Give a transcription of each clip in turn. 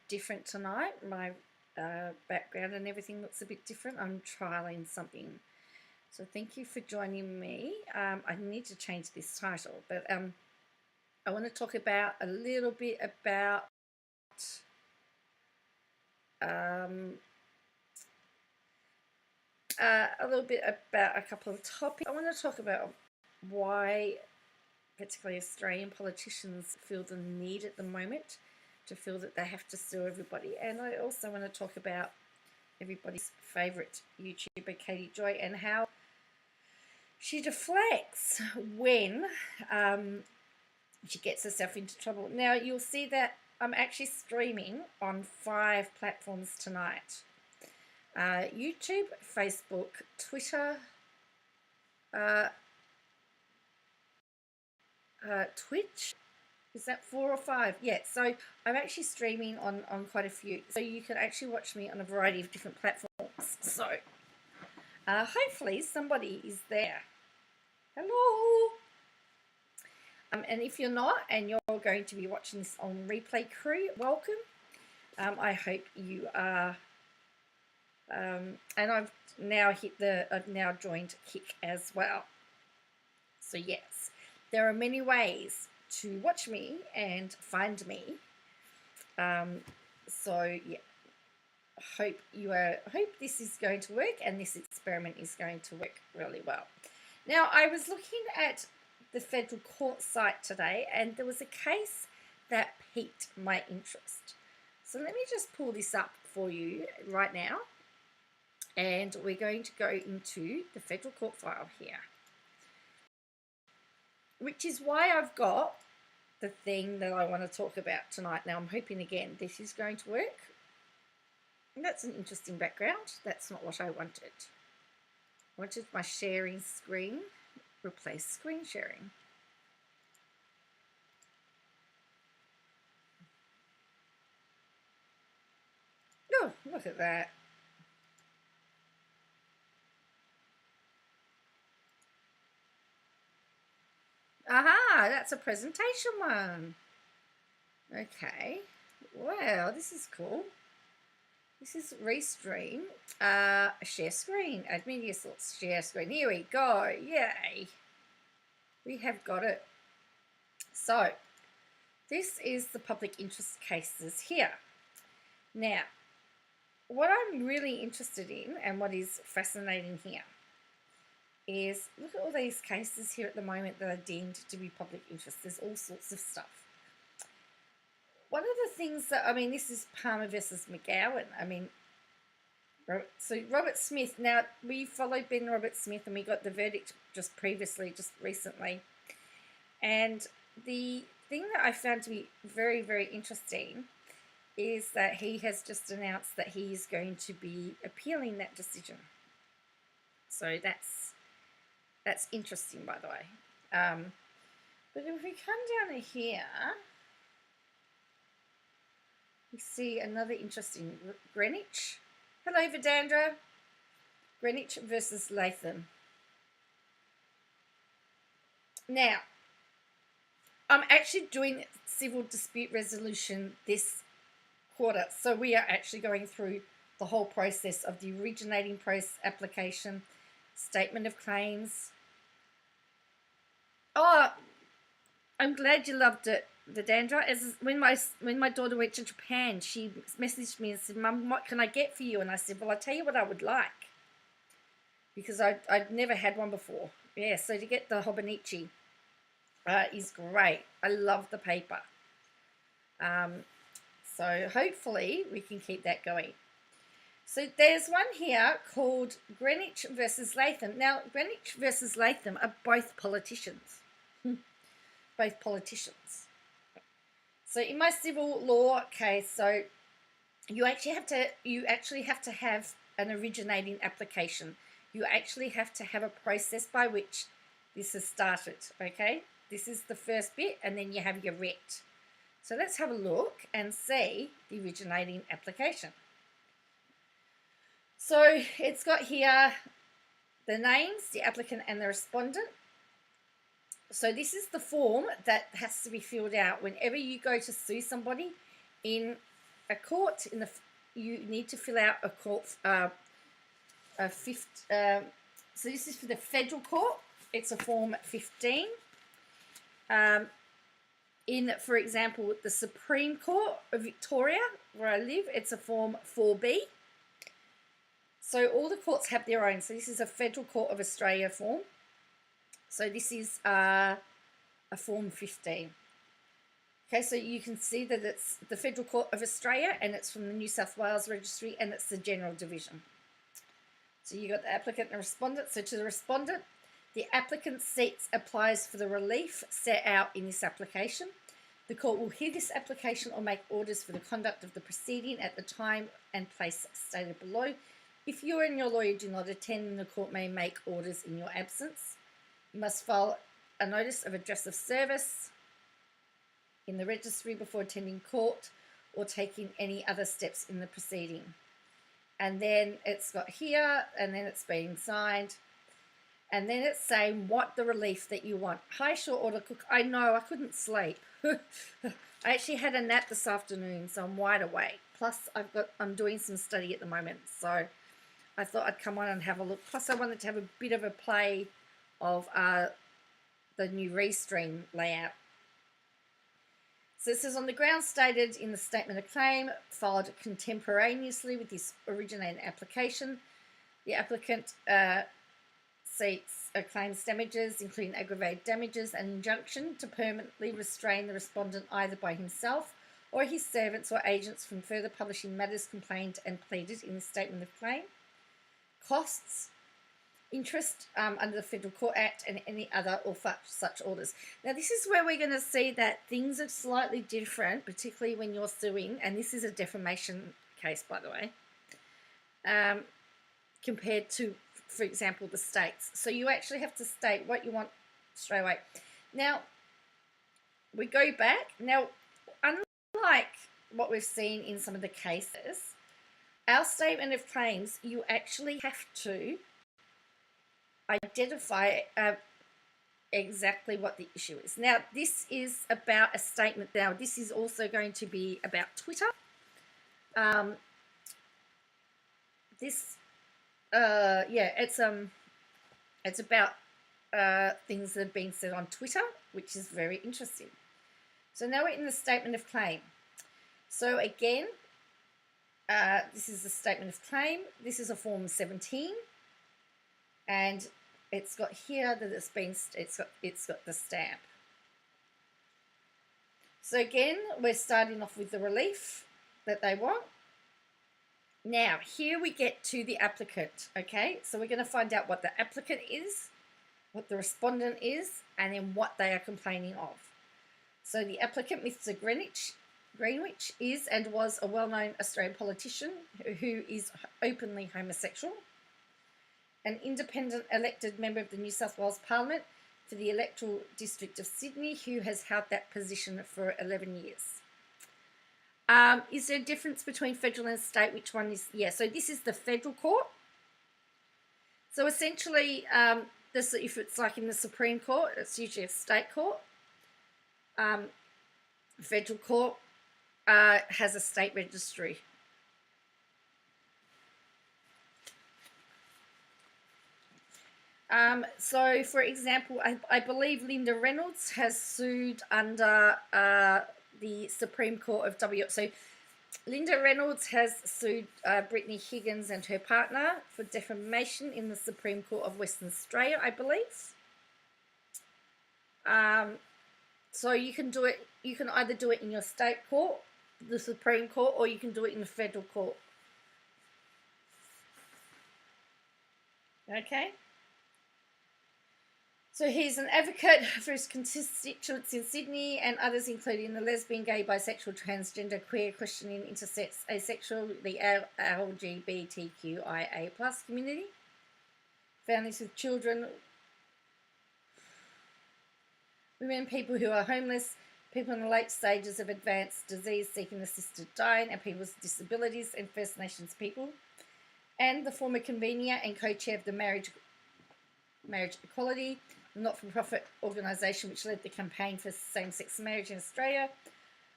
different tonight. My background and everything looks a bit different. I'm trialing something. So thank you for joining me. I need to change this title, but I want to talk about a little bit about a couple of topics. I want to talk about why particularly Australian politicians feel the need at the moment to feel that they have to sue everybody. And I also want to talk about everybody's favourite YouTuber, Katie Joy, and how she deflects when she gets herself into trouble. Now, you'll see that I'm actually streaming on 5 platforms tonight. YouTube, Facebook, Twitter, Twitch. Is that 4 or 5? Yeah, so I'm actually streaming on quite a few. So you can actually watch me on a variety of different platforms. So hopefully somebody is there. Hello. And if you're not and you're going to be watching this on replay crew, welcome. I hope you are. And I've now joined Kick as well. So yes, there are many ways to watch me and find me. So yeah, hope this is going to work and this experiment is going to work really well. Now, I was looking at the federal court site today and there was a case that piqued my interest. So let me just pull this up for you right now. And we're going to go into the federal court file here, which is why I've got the thing that I want to talk about tonight. Now, I'm hoping, again, this is going to work. And that's an interesting background. That's not what I wanted. I wanted my sharing screen. Replace screen sharing. Oh, look at that. Aha, that's a presentation one. Okay, wow, this is cool. This is restream, share screen, add media source, share screen. Here we go, yay. We have got it. So, this is the public interest cases here. Now, what I'm really interested in and what is fascinating here is look at all these cases here at the moment that are deemed to be public interest. There's all sorts of stuff. One of the things that, I mean, this is Palmer versus McGowan. I mean, so Robert Smith, now we followed Ben Robert Smith and we got the verdict just recently. And the thing that I found to be very, very interesting is that he has just announced that he is going to be appealing that decision. So that's interesting, by the way. But if we come down to here, we see another interesting Greenwich. Hello, Vidandra. Greenwich versus Latham. Now, I'm actually doing civil dispute resolution this quarter. So we are actually going through the whole process of the originating process application, statement of claims. Oh, I'm glad you loved it, Vidandra. As when my daughter went to Japan, she messaged me and said, "Mum, what can I get for you?" And I said, "Well, I'll tell you what I would like," because I'd never had one before. Yeah, so to get the Hobonichi is great. I love the paper. So hopefully we can keep that going. So there's one here called Greenwich versus Latham. Now, Greenwich versus Latham are both politicians. Both politicians. So in my civil law case, so you actually have to have an originating application. You actually have to have a process by which this has started, okay? This is the first bit, and then you have your writ. So let's have a look and see the originating application. So it's got here the names, the applicant and the respondent. So this is the form that has to be filled out whenever you go to sue somebody in a court in the, you need to fill out a court, a fifth. So this is for the federal court. It's a form 15. In, for example, the Supreme Court of Victoria, where I live, it's a form 4B. So all the courts have their own. So this is a Federal Court of Australia form. So this is a form 15. Okay, so you can see that it's the Federal Court of Australia, and it's from the New South Wales Registry, and it's the General Division. So you got the applicant and the respondent. So to the respondent, the applicant seeks applies for the relief set out in this application. The court will hear this application or make orders for the conduct of the proceeding at the time and place stated below. If you and your lawyer do not attend, then the court may make orders in your absence. You must file a notice of address of service in the registry before attending court or taking any other steps in the proceeding. And then it's got here, and then it's being signed. And then it's saying what the relief that you want. High, short order, cook. I know, I couldn't sleep. I actually had a nap this afternoon, so I'm wide awake. Plus, I'm doing some study at the moment, so I thought I'd come on and have a look. Plus, I wanted to have a bit of a play of the new Restream layout. So it says, on the grounds stated in the statement of claim, filed contemporaneously with this originating application, the applicant seeks claims damages, including aggravated damages and injunction to permanently restrain the respondent either by himself or his servants or agents from further publishing matters complained and pleaded in the statement of claim. Costs, interest under the Federal Court Act and any other or such orders. Now this is where we're going to see that things are slightly different, particularly when you're suing, and this is a defamation case, by the way, compared to, for example, the states. So you actually have to state what you want straight away. Now, we go back. Now, unlike what we've seen in some of the cases, our statement of claims, you actually have to identify exactly what the issue is. Now, this is about a statement. Now, this is also going to be about Twitter. It's about things that have been said on Twitter, which is very interesting. So now we're in the statement of claim. So again, this is the statement of claim. This is a form 17, and it's got here that it's got the stamp. So again, we're starting off with the relief that they want. Now, here we get to the applicant, okay? So we're going to find out what the applicant is, what the respondent is, and then what they are complaining of. So the applicant, Mr. Greenwich, is and was a well-known Australian politician who is openly homosexual, an independent elected member of the New South Wales Parliament for the electoral district of Sydney, who has held that position for 11 years. Is there a difference between federal and state? Which one is? Yeah, so this is the federal court. So essentially, if it's like in the Supreme Court, it's usually a state court. Federal court has a state registry. So, for example, I believe Linda Reynolds has sued under the Supreme Court of WA. So Linda Reynolds has sued Brittany Higgins and her partner for defamation in the Supreme Court of Western Australia, I believe. So you can do it. You can either do it in your state court, the Supreme Court, or you can do it in the federal court. Okay. So he's an advocate for his constituents in Sydney and others, including the lesbian, gay, bisexual, transgender, queer, questioning, intersex, asexual, the LGBTQIA+ community, families with children, women, people who are homeless, people in the late stages of advanced disease seeking assisted dying, and people with disabilities and First Nations people, and the former convener and co-chair of the Marriage Equality, a not-for-profit organisation which led the campaign for same-sex marriage in Australia,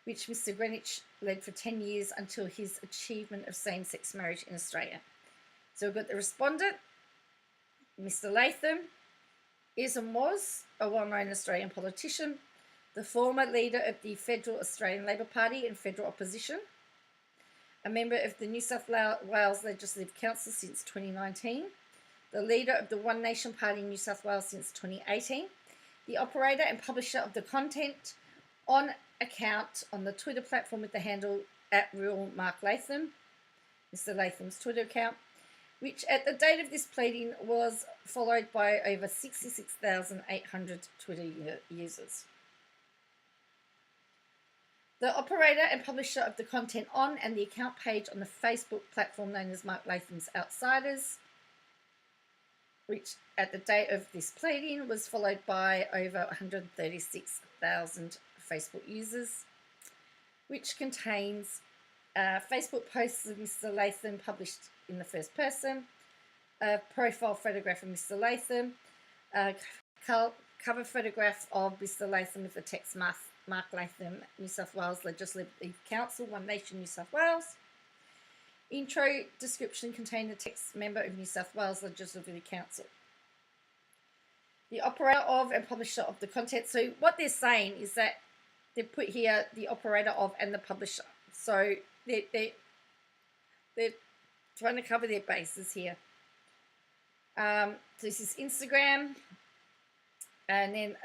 which Mr. Greenwich led for 10 years until his achievement of same-sex marriage in Australia. So we've got the respondent, Mr. Latham, is and was a well-known Australian politician, the former leader of the Federal Australian Labor Party and federal opposition, a member of the New South Wales Legislative Council since 2019, the leader of the One Nation Party in New South Wales since 2018, the operator and publisher of the content on account on the Twitter platform with the handle @RealMarkLatham, Mr. Latham's Twitter account, which at the date of this pleading was followed by over 66,800 Twitter users. The operator and publisher of the content on and the account page on the Facebook platform known as Mark Latham's Outsiders, which at the date of this pleading was followed by over 136,000 Facebook users, which contains Facebook posts of Mr. Latham published in the first person, a profile photograph of Mr. Latham, a cover photograph of Mr. Latham with the text Mark Latham, New South Wales Legislative Council, One Nation, New South Wales. Intro description contained the text member of New South Wales Legislative Council. The operator of and publisher of the content. So what they're saying is that they've put here the operator of and the publisher. So they're trying to cover their bases here. So this is Instagram, and then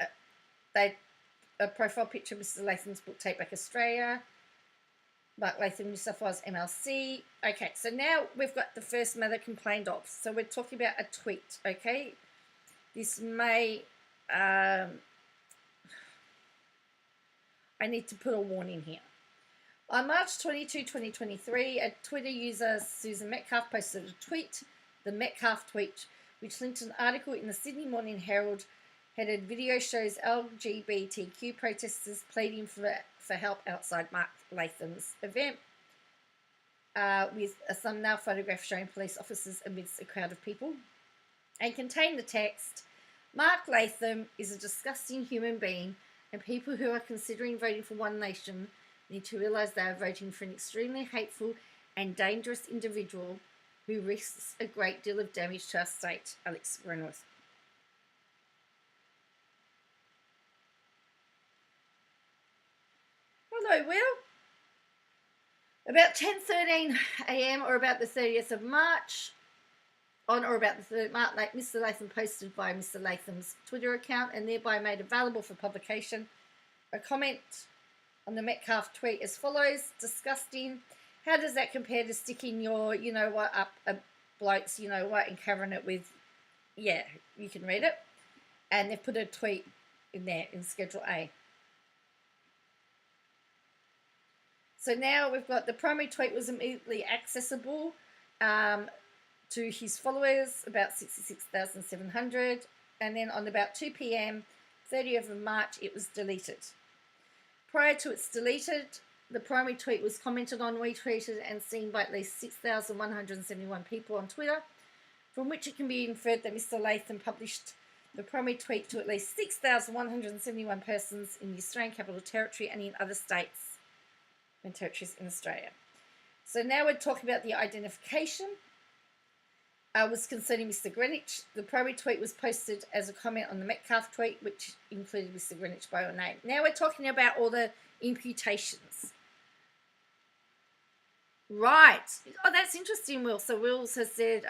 a profile picture of Mr. Latham's book Take Back Australia, Mark Latham, New South Wales MLC. Okay, so now we've got the first matter complained of. So we're talking about a tweet, okay? This may, I need to put a warning here. On March 22, 2023, a Twitter user, Susan Metcalf, posted a tweet, the Metcalf tweet, which linked an article in the Sydney Morning Herald headed "Video shows LGBTQ protesters pleading for help outside Mark Latham's event," with a thumbnail photograph showing police officers amidst a crowd of people, and contained the text, "Mark Latham is a disgusting human being, and people who are considering voting for One Nation need to realise they are voting for an extremely hateful and dangerous individual who risks a great deal of damage to our state, Alex Renworth." Hello, Will. About 10:13 a.m. or about the 30th of March, on or about the 3rd of March, Mr. Latham posted via Mr. Latham's Twitter account and thereby made available for publication a comment on the Metcalf tweet as follows: "Disgusting. How does that compare to sticking your, you know what, up a bloke's, you know what, and covering it with," yeah, you can read it. And they've put a tweet in there in Schedule A. So now we've got the primary tweet was immediately accessible to his followers, about 66,700. And then on about 2 p.m, 30th of March, it was deleted. Prior to its deleted, the primary tweet was commented on, retweeted, and seen by at least 6,171 people on Twitter, from which it can be inferred that Mr. Latham published the primary tweet to at least 6,171 persons in the Australian Capital Territory and in other states and territories in Australia. So now we're talking about the identification. Was concerning Mr. Greenwich. The primary tweet was posted as a comment on the Metcalf tweet, which included Mr. Greenwich by name. Now we're talking about all the imputations. Right. Oh, that's interesting, Will. So Wills has said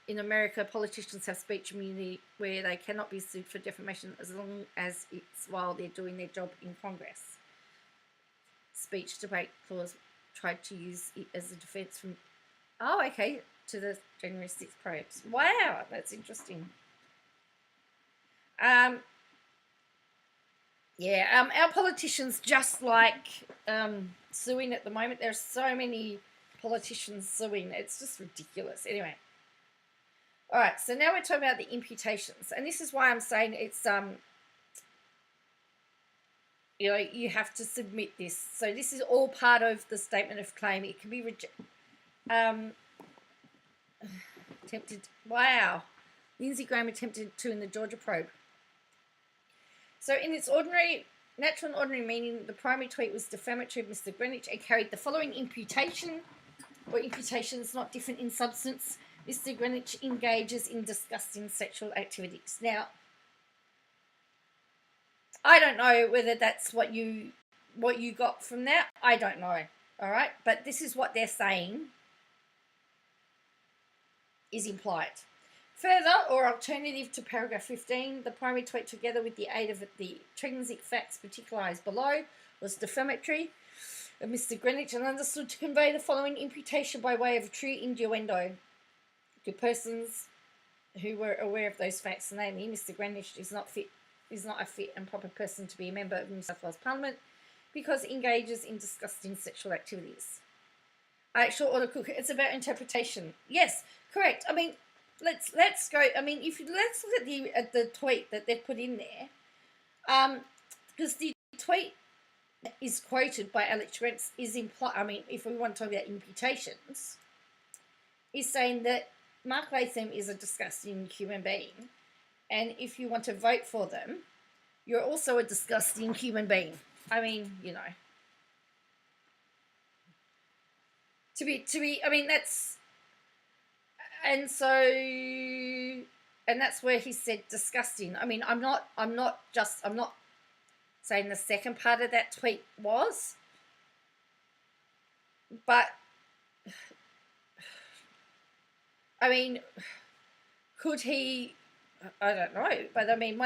in America, politicians have speech immunity where they cannot be sued for defamation as long as it's while they're doing their job in Congress. Speech debate clause tried to use it as a defence from, oh, okay, to the January 6th probes. Wow, that's interesting. Yeah, our politicians just like suing at the moment. There are so many politicians suing. It's just ridiculous. Anyway. All right, so now we're talking about the imputations. And this is why I'm saying it's, you know, you have to submit this. So this is all part of the statement of claim. It can be rejected. Attempted. Wow. Lindsey Graham attempted to in the Georgia probe. So in its ordinary natural and ordinary meaning, the primary tweet was defamatory of Mr. Greenwich and carried the following imputation, or imputations not different in substance. Mr. Greenwich engages in disgusting sexual activities. Now, I don't know whether that's what you got from that. I don't know. All right, but this is what they're saying is implied. Further, or alternative to paragraph 15, the primary tweet, together with the aid of the intrinsic facts particularised below, was defamatory of Mr. Greenwich and understood to convey the following imputation by way of a true innuendo to persons who were aware of those facts, namely, Mr. Greenwich is not a fit and proper person to be a member of New South Wales Parliament because he engages in disgusting sexual activities. Actual order cook. It's about interpretation. Yes, correct. I mean, let's go. I mean, let's look at the tweet that they've put in there, because the tweet is quoted by Alex Rents is imply. I mean, if we want to talk about imputations, is saying that Mark Latham is a disgusting human being, and if you want to vote for them, you're also a disgusting human being. I mean, you know, to be. I mean, that's. And so, and that's where he said disgusting. I mean, I'm not saying the second part of that tweet was, but I mean, could he? I don't know, but I mean,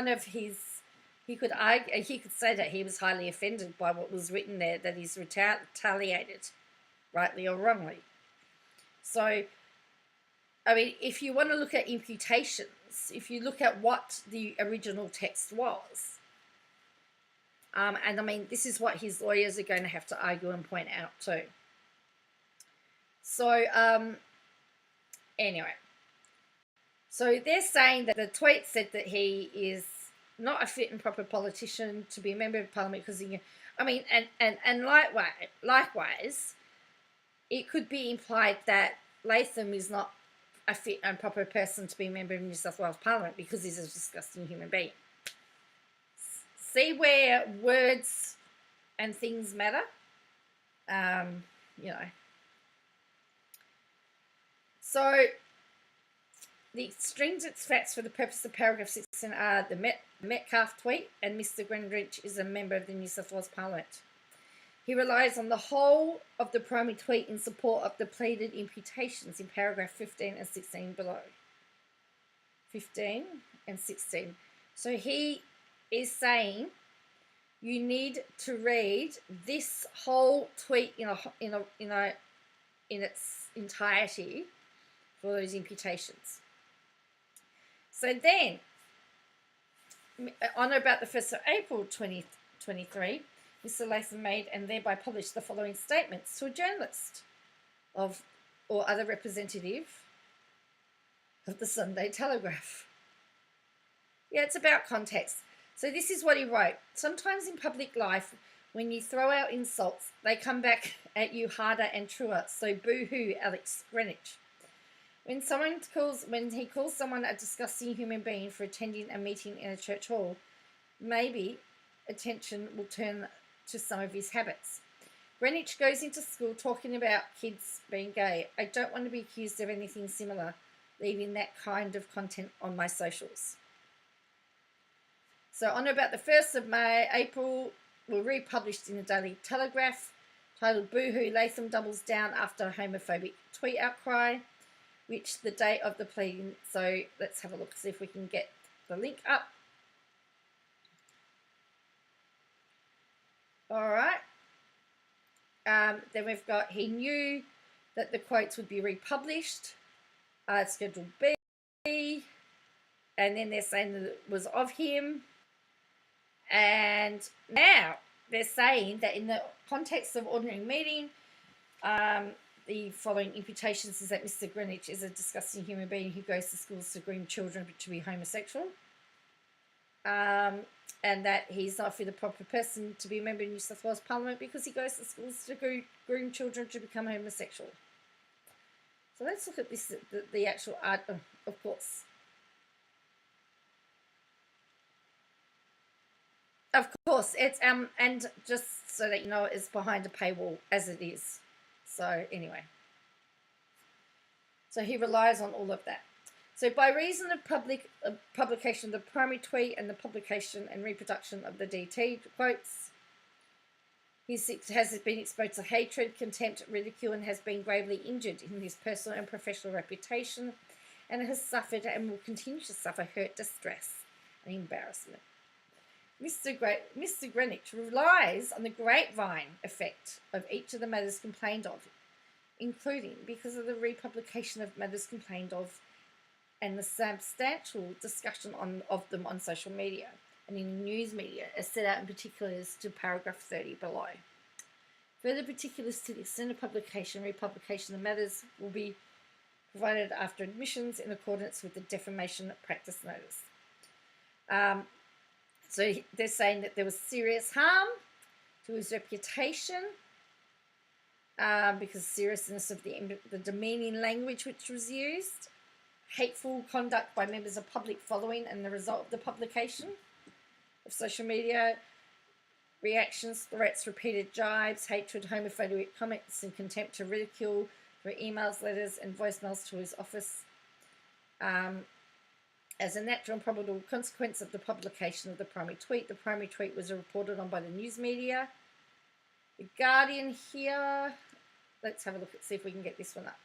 he could argue, he could say that he was highly offended by what was written there, that he's retaliated, rightly or wrongly. So, I mean, if you want to look at imputations, if you look at what the original text was, and I mean, this is what his lawyers are going to have to argue and point out too. So, anyway, so they're saying that the tweet said that he is not a fit and proper politician to be a member of Parliament because he, I mean, and likewise, it could be implied that Latham is not a fit and proper person to be a member of New South Wales Parliament because he's a disgusting human being. See where words and things matter? You know. So, the stringent facts for the purpose of paragraph 16 are the Metcalfe tweet, and Mr. Greenwich is a member of the New South Wales Parliament. He relies on the whole of the primary tweet in support of the pleaded imputations in paragraph 15 and 16 below. 15 and 16. So he is saying you need to read this whole tweet in its entirety for those imputations. So then, on or about the 1st of April 2023, Mr. Latham made and thereby published the following statements to a journalist or other representative of the Sunday Telegraph. Yeah, it's about context. So this is what he wrote. Sometimes in public life, when you throw out insults, they come back at you harder and truer. So boo-hoo, Alex Greenwich. When he calls someone a disgusting human being for attending a meeting in a church hall, maybe attention will turn to some of his habits. Greenwich goes into school talking about kids being gay. I don't want to be accused of anything similar, leaving that kind of content on my socials. So on about the 1st of April, were republished in the Daily Telegraph, titled Boohoo, Latham doubles down after homophobic tweet outcry, which the date of the pleading. So let's have a look, see if we can get the link up. All right. Then we've got, he knew that the quotes would be republished, Schedule B, and then they're saying that it was of him. And now they're saying that in the context of ordinary meeting, the following imputations is that Mr. Greenwich is a disgusting human being who goes to schools to groom children to be homosexual. And that he's not fit the proper person to be a member of New South Wales Parliament because he goes to schools to groom children to become homosexual. So let's look at this, the actual art, of course. Of course, it's and just so that you know, it's behind a paywall as it is. So anyway, so he relies on all of that. So by reason of publication of the primary tweet and the publication and reproduction of the DT quotes, he has been exposed to hatred, contempt, ridicule, and has been gravely injured in his personal and professional reputation, and has suffered and will continue to suffer hurt, distress, and embarrassment. Mr. Greenwich relies on the grapevine effect of each of the matters complained of, including because of the republication of matters complained of and the substantial discussion of them on social media and in the news media, as set out in particulars to paragraph 30 below. Further particulars to the extent of publication and republication of matters will be provided after admissions in accordance with the defamation practice notice. So they're saying that there was serious harm to his reputation because of the seriousness of the demeaning language which was used, hateful conduct by members of public following and the result of the publication of social media, reactions, threats, repeated jibes, hatred, homophobic comments, and contempt to ridicule through emails, letters, and voicemails to his office. As a natural and probable consequence of the publication of the primary tweet was reported on by the news media. The Guardian here, let's have a look and see if we can get this one up.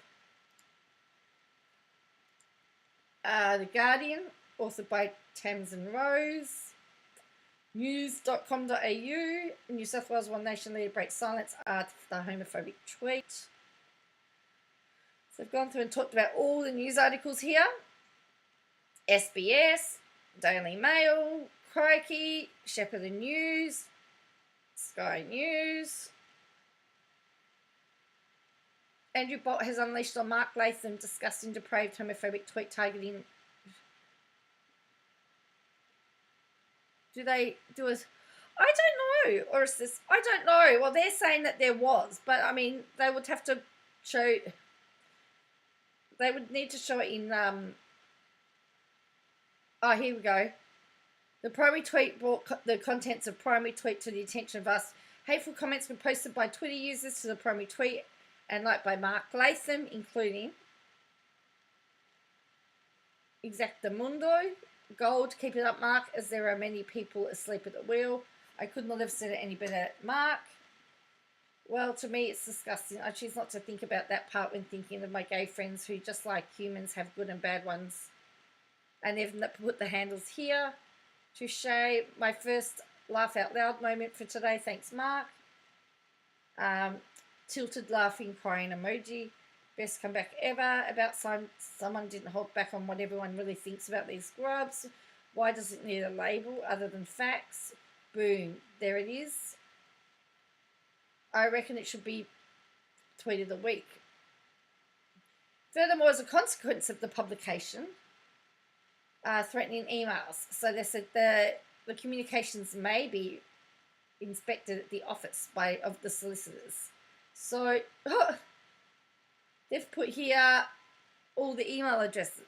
The Guardian, authored by Tamsin Rose. News.com.au, New South Wales One Nation leader breaks silence after homophobic tweet. So I've gone through and talked about all the news articles here. SBS, Daily Mail, Crikey, Shepherd and News, Sky News. Andrew Bolt has unleashed on Mark Latham disgusting, depraved, homophobic tweet targeting. Do they do as? I don't know. Or is this? I don't know. Well, they're saying that there was, but I mean, they would have to show. They would need to show it in. Oh, here we go. The primary tweet brought the contents of primary tweet to the attention of us. Hateful comments were posted by Twitter users to the primary tweet and liked by Mark Latham, including Exactamundo, Gold, keep it up, Mark, as there are many people asleep at the wheel. I could not have said it any better, Mark. Well, to me, it's disgusting. I choose not to think about that part when thinking of my gay friends who, just like humans, have good and bad ones. And they've put the handles here. Touche. My first laugh out loud moment for today. Thanks, Mark. Tilted laughing crying emoji. Best comeback ever. About someone didn't hold back on what everyone really thinks about these grubs. Why does it need a label other than facts? Boom. There it is. I reckon it should be tweet of the week. Furthermore, as a consequence of the publication, threatening emails. So they said the communications may be inspected at the office of the solicitors. So they've put here all the email addresses.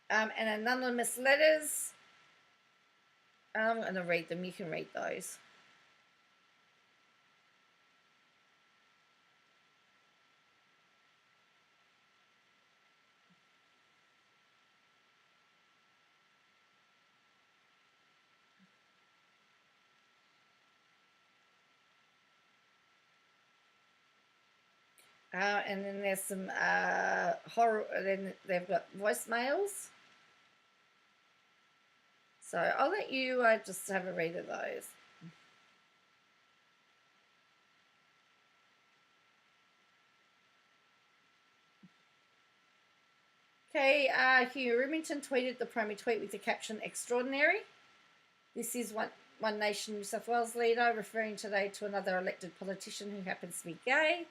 And anonymous letters. I'm going to read them. You can read those. And then there's some horror, then they've got voicemails. So I'll let you just have a read of those. Okay, Hugh Remington tweeted the primary tweet with the caption, "Extraordinary." This is One Nation New South Wales leader referring today to another elected politician who happens to be gay.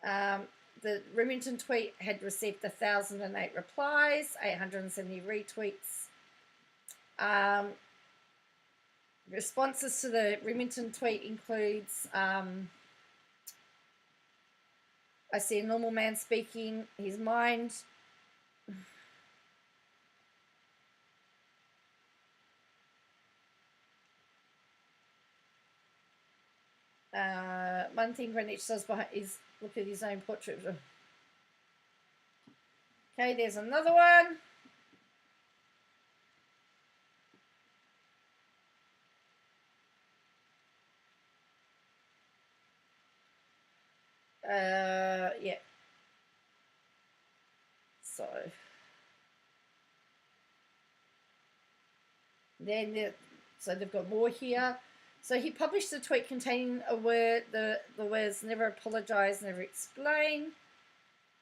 The Remington tweet had received 1,008 replies, 870 retweets. Responses to the Remington tweet includes I see a normal man speaking his mind. One thing Greenwich does behind is look at his own portrait. Okay, there's another one. Yeah. So then, so they've got more here. So he published a tweet containing a word, the words "never apologise, never explain,"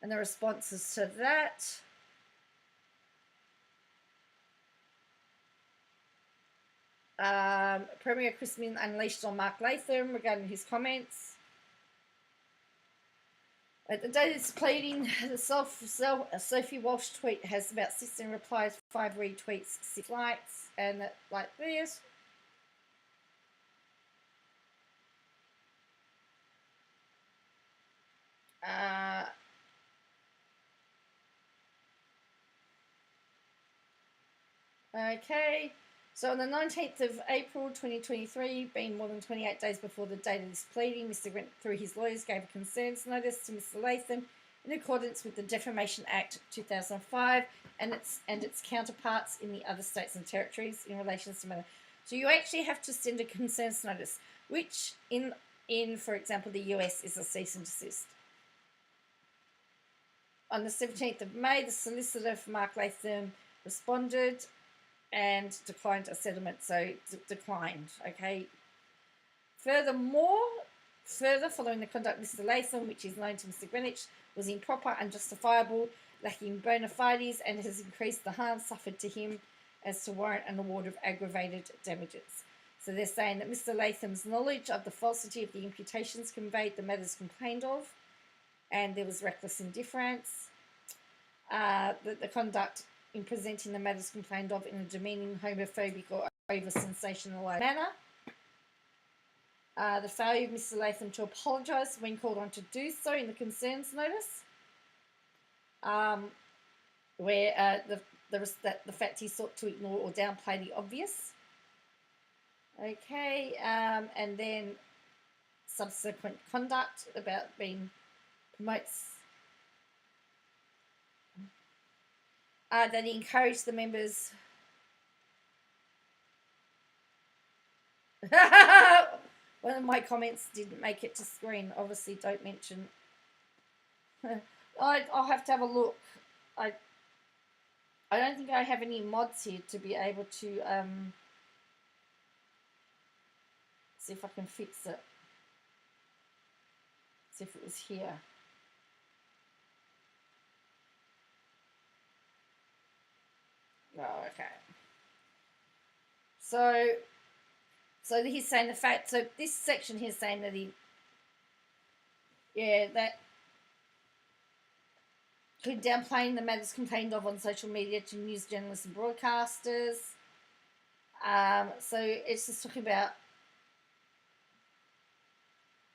and the responses to that. Premier Crispin unleashed on Mark Latham regarding his comments. At the date it's pleading, the Sophie Walsh tweet has about 16 replies, 5 retweets, 6 likes, and like this. Okay, so on the 19th of April 2023, being more than 28 days before the date of this pleading, Mr. Grant, through his lawyers, gave a concerns notice to Mr. Latham in accordance with the Defamation Act 2005 and its counterparts in the other states and territories in relation to matter. So you actually have to send a concerns notice, which in for example, the US is a cease and desist. On the 17th of May, the solicitor for Mark Latham responded and declined a settlement, so declined, okay. Further, following the conduct of Mr. Latham, which is known to Mr. Greenwich, was improper, unjustifiable, lacking bona fides, and has increased the harm suffered to him as to warrant an award of aggravated damages. So they're saying that Mr. Latham's knowledge of the falsity of the imputations conveyed the matters complained of, and there was reckless indifference, that the conduct in presenting the matters complained of in a demeaning, homophobic, or over-sensationalised manner. The failure of Mr. Latham to apologise when called on to do so in the concerns notice, where the fact he sought to ignore or downplay the obvious. Okay, and then subsequent conduct about being promotes. That he encouraged the members. One of my comments didn't make it to screen. Obviously, don't mention. I'll have to have a look. I don't think I have any mods here to be able to see if I can fix it. See if it was here. Oh, okay. So he's saying the fact. So this section he's saying that that downplaying the matters complained of on social media to news journalists and broadcasters. So it's just talking about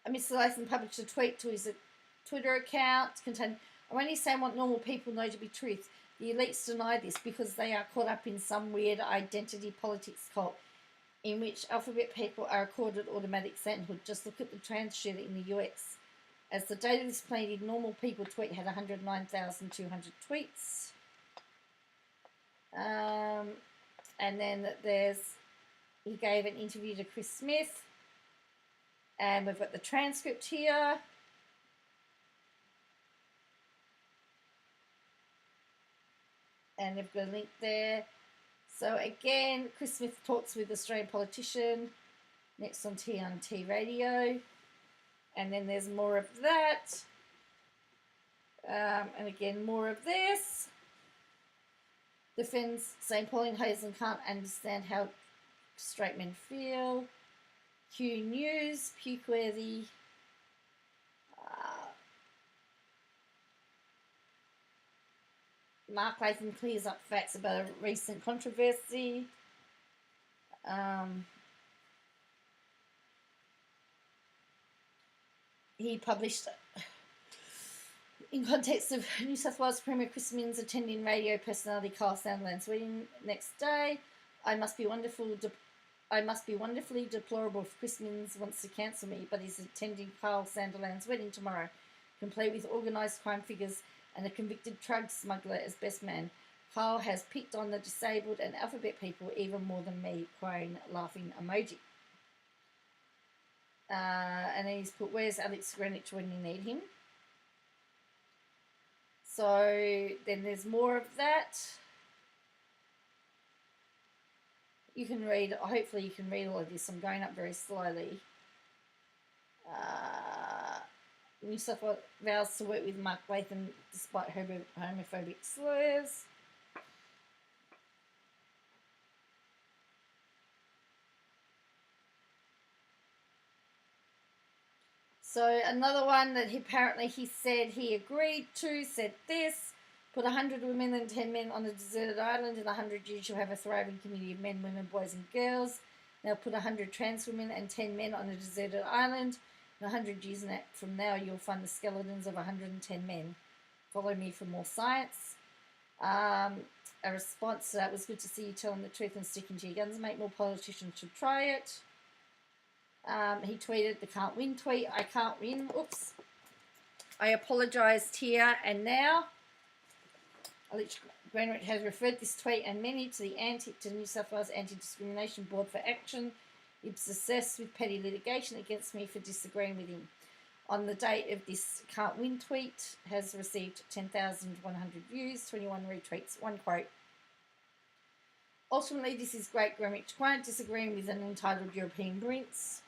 Mr. Latham published a tweet to his Twitter account containing, "I'm only saying what normal people know to be truth. The elites deny this because they are caught up in some weird identity politics cult in which alphabet people are accorded automatic sainthood. Just look at the trans shooter in the US. As the data displayed, normal people tweet had 109,200 tweets. And then he gave an interview to Chris Smith. And we've got the transcript here. And they've got a link there. So again, Chris Smith talks with Australian politician next on TNT radio. And then there's more of that. And again, more of this. Defends saying Pauline Hazen can't understand how straight men feel. Q News, Pukeworthy. Mark Latham clears up facts about a recent controversy. He published in context of New South Wales Premier Chris Minns attending radio personality Carl Sandiland's wedding next day. I must be wonderfully deplorable if Chris Minns wants to cancel me, but he's attending Carl Sandiland's wedding tomorrow, complete with organised crime figures and a convicted drug smuggler as best man. Carl has picked on the disabled and alphabet people even more than me, crying, laughing emoji. And then he's put, where's Alex Greenwich when you need him? So then there's more of that. You can read, hopefully you can read all of this. I'm going up very slowly. New South Wales vows to work with Mark Latham despite homophobic slurs. So another one that he said he agreed to said this: put 100 women and 10 men on a deserted island. In 100 years, you'll have a thriving community of men, women, boys, and girls. Now put 100 trans women and 10 men on a deserted island. In 100 years from now, you'll find the skeletons of 110 men. Follow me for more science. A response to that was, good to see you telling the truth and sticking to your guns, mate. More politicians should try it. He tweeted the can't win tweet. I can't win. Oops. I apologised here and now. Alex Greenwich has referred this tweet and many to the New South Wales Anti-Discrimination Board for action. It's assessed with petty litigation against me for disagreeing with him. On the date of this can't win tweet, has received 10,100 views, 21 retweets, 1 quote. Ultimately, this is great Greenwich quote, disagreeing with an entitled European prince.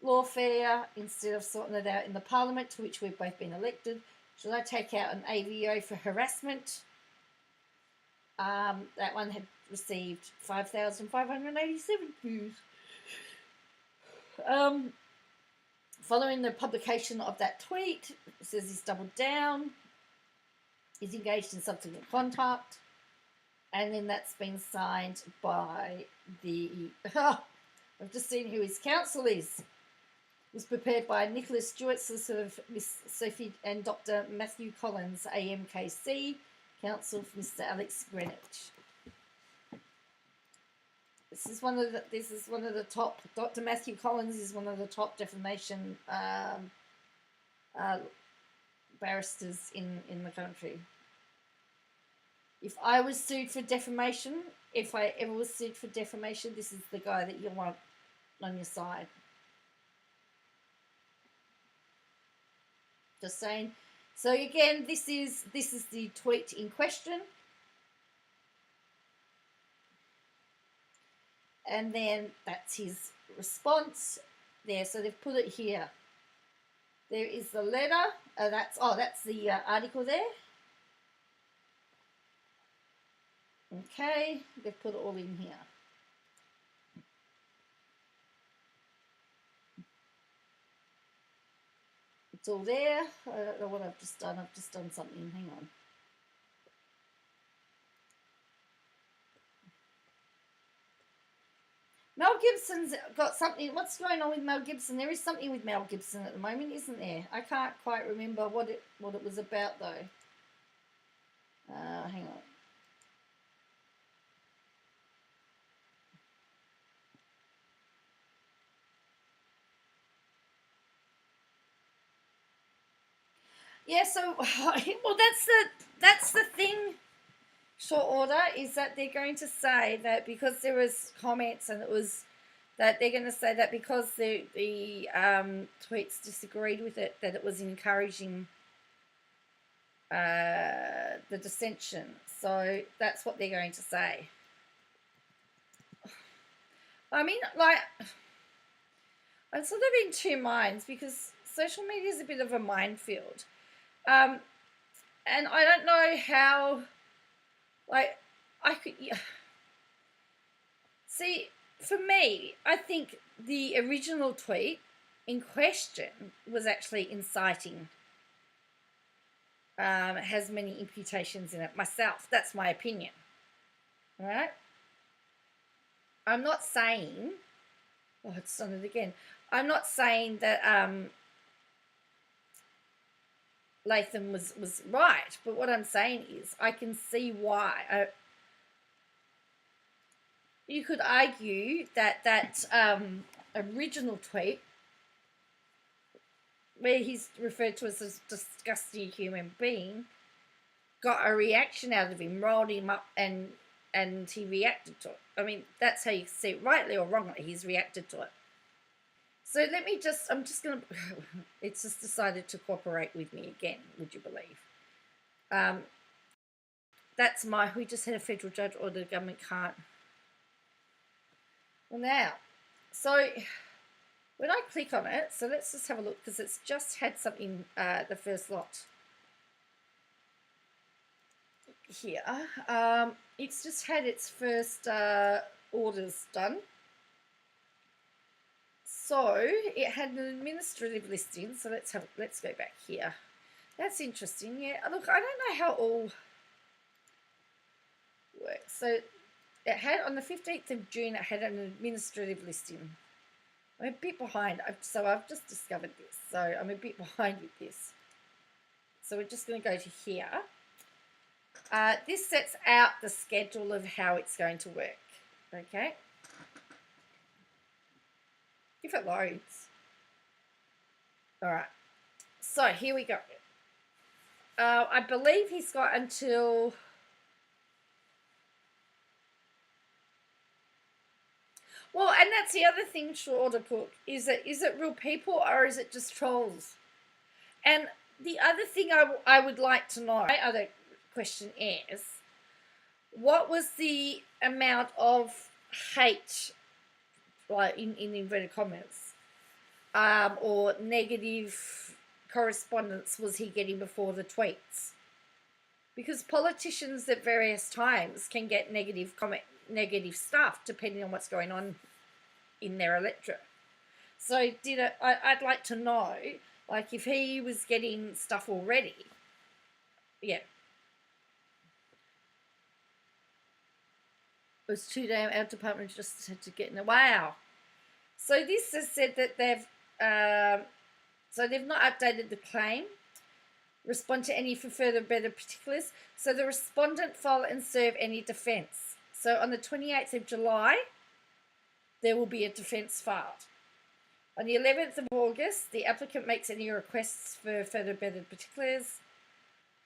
Lawfare, instead of sorting it out in the parliament to which we've both been elected. Should I take out an AVO for harassment? That one had received 5,587 views. Following the publication of that tweet, it says he's doubled down, he's engaged in subsequent contact, and then that's been signed by the, I've just seen who his counsel is. It was prepared by Nicholas Stewart, solicitor of Miss Sophie and Dr. Matthew Collins, AMKC, counsel for Mr. Alex Greenwich. This is one of the top. Dr. Matthew Collins is one of the top defamation barristers in the country. If I was sued for defamation, if I ever was sued for defamation, this is the guy that you want on your side. Just saying. So again, this is the tweet in question. And then that's his response there. So they've put it here. There is the letter. That's the article there. Okay, they've put it all in here. It's all there. I don't know what I've just done. I've just done something. Hang on. Mel Gibson's got something. What's going on with Mel Gibson? There is something with Mel Gibson at the moment, isn't there? I can't quite remember what it was about though. Hang on. Yeah, so well, that's the thing. Short order is that they're going to say that because there was comments and it was that they're going to say that because the tweets disagreed with it, that it was encouraging the dissension. So that's what they're going to say. I mean, like, I'm sort of in two minds because social media is a bit of a minefield. And I don't know how, like, I could, see, for me, I think the original tweet in question was actually inciting. It has many imputations in it myself. That's my opinion. All right? I'm not saying, oh, it's done it again. I'm not saying that, Latham was right. But what I'm saying is I can see why. You could argue that original tweet where he's referred to as a disgusting human being got a reaction out of him, rolled him up, and he reacted to it. I mean, that's how you see it, rightly or wrongly, he's reacted to it. So let me just, I'm just going to, it's just decided to cooperate with me again, would you believe? That's we just had a federal judge order the government can't. Well, now, so when I click on it, so let's just have a look, because it's just had something, the first lot here. It's just had its first orders done. So it had an administrative listing. So let's go back here. That's interesting. Yeah, look, I don't know how it all works. So it had on the 15th of June, it had an administrative listing. I'm a bit behind, so I've just discovered this. So I'm a bit behind with this. So we're just going to go to here. This sets out the schedule of how it's going to work. Okay. If it loads. All right. So here we go. I believe he's got until... Well, and that's the other thing, Shorter Cook, is it real people or is it just trolls? And the other thing I would like to know, my other question is, what was the amount of hate, like in inverted commas, or negative correspondence was he getting before the tweets? Because politicians at various times can get negative stuff depending on what's going on in their electorate. So I'd like to know, like, if he was getting stuff already. Yeah. It was 2 days, our department just had to get in the wow. So this has said that they've not updated the claim. Respond to any for further better particulars. So the respondent file and serve any defence. So on the 28th of July, there will be a defence filed. On the 11th of August, the applicant makes any requests for further better particulars.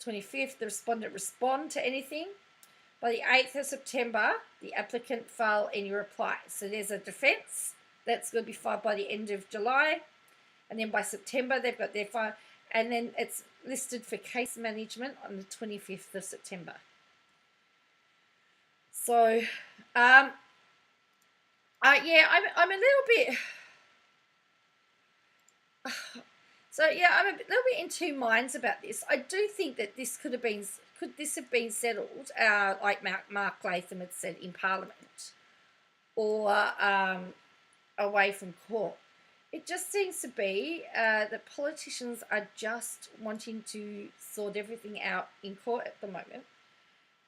25th, the respondent respond to anything. By the 8th of September, the applicant file any reply. So there's a defence that's going to be filed by the end of July. And then by September, they've got their file. And then it's listed for case management on the 25th of September. So, yeah, I'm a little bit... So, yeah, I'm a little bit in two minds about this. I do think that this could this have been settled, like Mark Latham had said, in Parliament or away from court. It just seems to be that politicians are just wanting to sort everything out in court at the moment.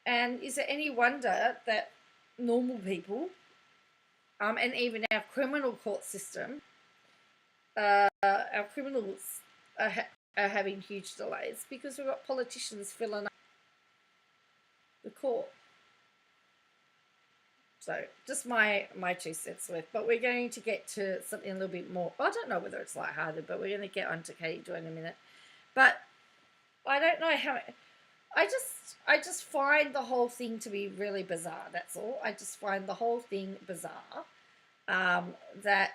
And is it any wonder that normal people, and even our criminal court system, our criminals are having huge delays because we've got politicians filling up the court. So just my 2 cents worth. But we're going to get to something a little bit more. I don't know whether it's lighthearted, but we're going to get on to Katie Joy in a minute. But I don't know how... I just find the whole thing to be really bizarre, that's all. I just find the whole thing bizarre. That...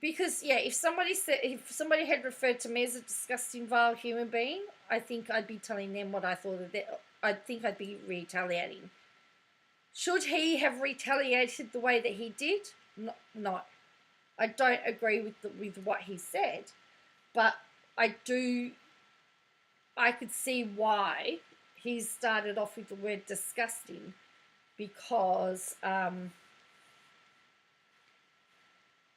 Because, yeah, if somebody had referred to me as a disgusting, vile human being, I think I'd be telling them what I thought of that. I think I'd be retaliating. Should he have retaliated the way that he did? No. I don't agree with what he said, but I could see why he started off with the word disgusting, because...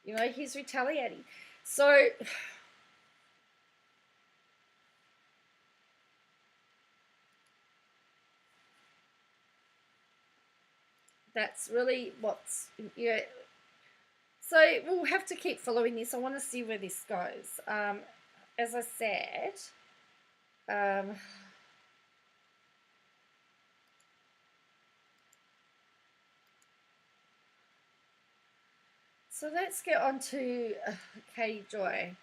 you know, he's retaliating. So, that's really what's, you know, So we'll have to keep following this. I want to see where this goes. As I said, so let's get on to Katie Joy.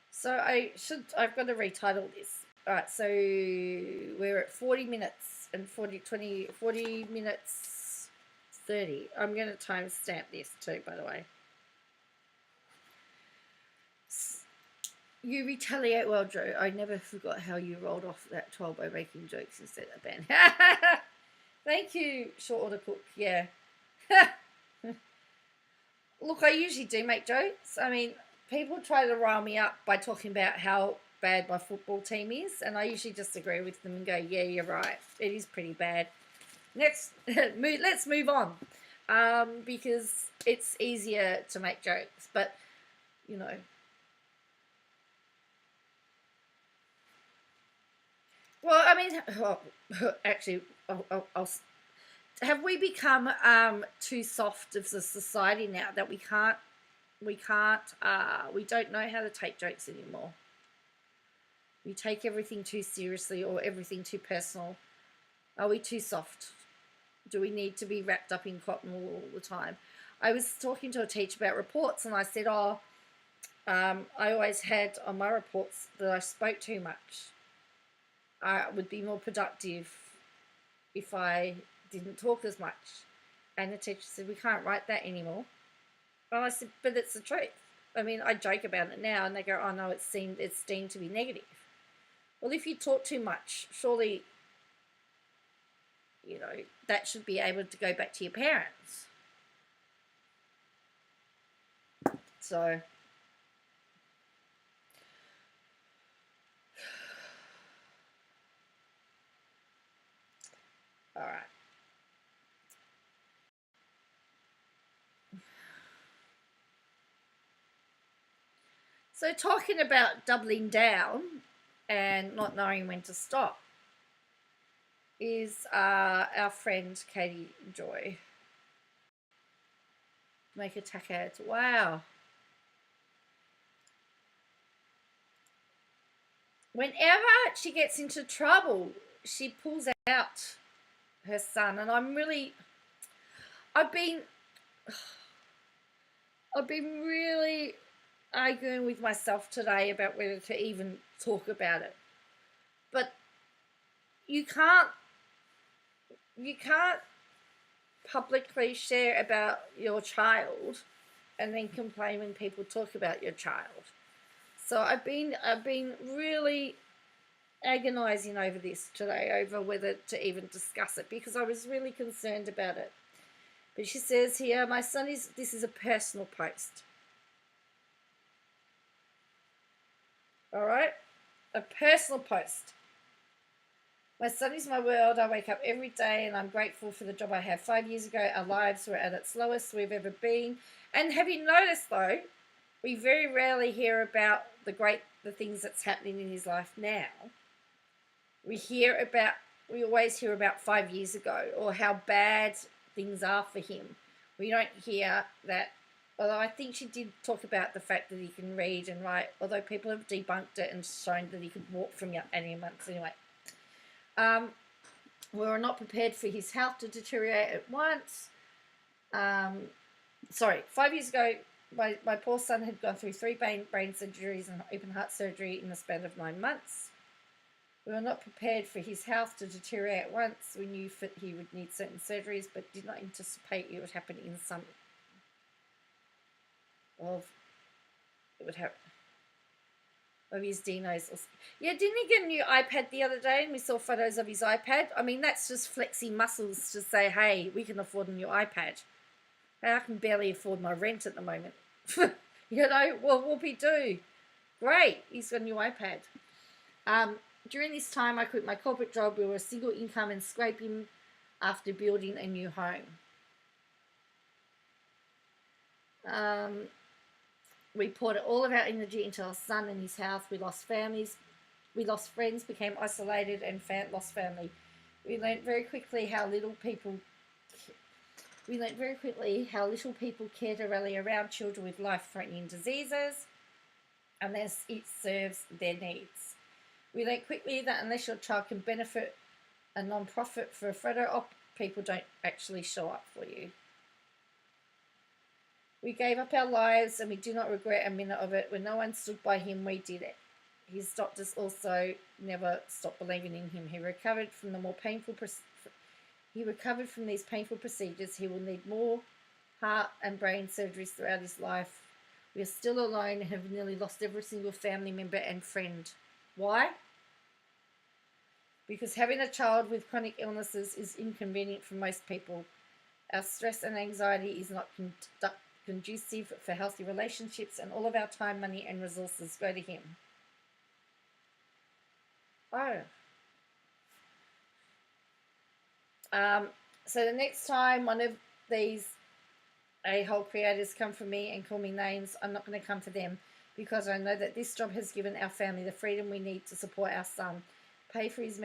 So I've got to retitle this. All right, so we're at 40 minutes and 40 minutes 30. I'm going to timestamp this too, by the way. You retaliate well, Joe. I never forgot how you rolled off that 12 by making jokes instead of Ben. Thank you, Short Order Cook. Yeah. Look, I usually do make jokes. I mean, people try to rile me up by talking about how bad my football team is, and I usually just agree with them and go, yeah, you're right. It is pretty bad. Next, let's move on, because it's easier to make jokes. But, you know, well, I mean, actually, I'll have we become too soft as a society now that we don't know how to take jokes anymore? We take everything too seriously or everything too personal. Are we too soft? Do we need to be wrapped up in cotton all the time? I was talking to a teacher about reports, and I said, I always had on my reports that I spoke too much. I would be more productive if I didn't talk as much. And the teacher said, we can't write that anymore. Well, I said, but it's the truth. I mean, I joke about it now, and they go, oh no, it's deemed to be negative. Well, if you talk too much, surely, you know, that should be able to go back to your parents. So, all right. So talking about doubling down and not knowing when to stop is our friend Katie Joy. Make attack ads. Wow. Whenever she gets into trouble, she pulls out her son, and I've been really arguing with myself today about whether to even talk about it. But you can't publicly share about your child and then complain when people talk about your child. So I've been really agonizing over this today, over whether to even discuss it, because I was really concerned about it. But she says here, this is a personal post. All right? A personal post. My son is my world. I wake up every day and I'm grateful for the job I have. 5 years ago, our lives were at its lowest we've ever been. And have you noticed, though, we very rarely hear about the things that's happening in his life now. We always hear about 5 years ago, or how bad things are for him. We don't hear that, although I think she did talk about the fact that he can read and write, although people have debunked it and shown that he could walk from 18 months anyway. We were not prepared for his health to deteriorate at once. 5 years ago, my poor son had gone through 3 brain surgeries and open heart surgery in the span of 9 months. We were not prepared for his health to deteriorate at once. We knew he would need certain surgeries, but did not anticipate it would happen in some of his dinos. Yeah, didn't he get a new iPad the other day? And we saw photos of his iPad. I mean, that's just flexing muscles to say, hey, we can afford a new iPad. Hey, I can barely afford my rent at the moment. You know, well, whoopee-doo. Great, he's got a new iPad. During this time, I quit my corporate job. We were a single income and scraping after building a new home. We poured all of our energy into our son and his house. We lost families. We lost friends, became isolated, and lost family. We learned very quickly how little people We learnt very quickly how little people care to rally around children with life-threatening diseases unless it serves their needs. We learnt quickly that unless your child can benefit a non-profit for a photo op, people don't actually show up for you. We gave up our lives and we do not regret a minute of it. When no one stood by him, we did it. His doctors also never stopped believing in him. He recovered from these painful procedures. He will need more heart and brain surgeries throughout his life. We are still alone and have nearly lost every single family member and friend. Why? Because having a child with chronic illnesses is inconvenient for most people. Our stress and anxiety is not conducive for healthy relationships, and all of our time, money, and resources go to him. So the next time one of these a-hole creators come for me and call me names, I'm not going to come for them, because I know that this job has given our family the freedom we need to support our son, pay for his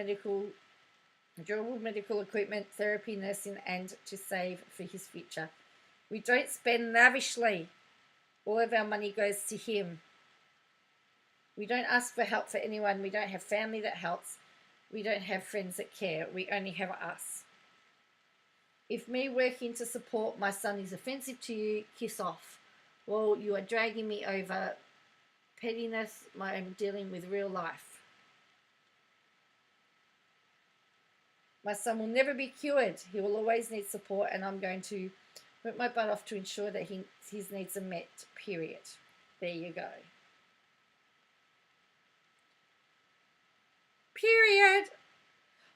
durable medical equipment, therapy, nursing, and to save for his future. We don't spend lavishly. All of our money goes to him. We don't ask for help for anyone. We don't have family that helps. We don't have friends that care. We only have us. If me working to support my son is offensive to you, kiss off. Well, you are dragging me over pettiness. I'm dealing with real life. My son will never be cured. He will always need support, and I'm going to work my butt off to ensure that his needs are met, period. There you go. Period.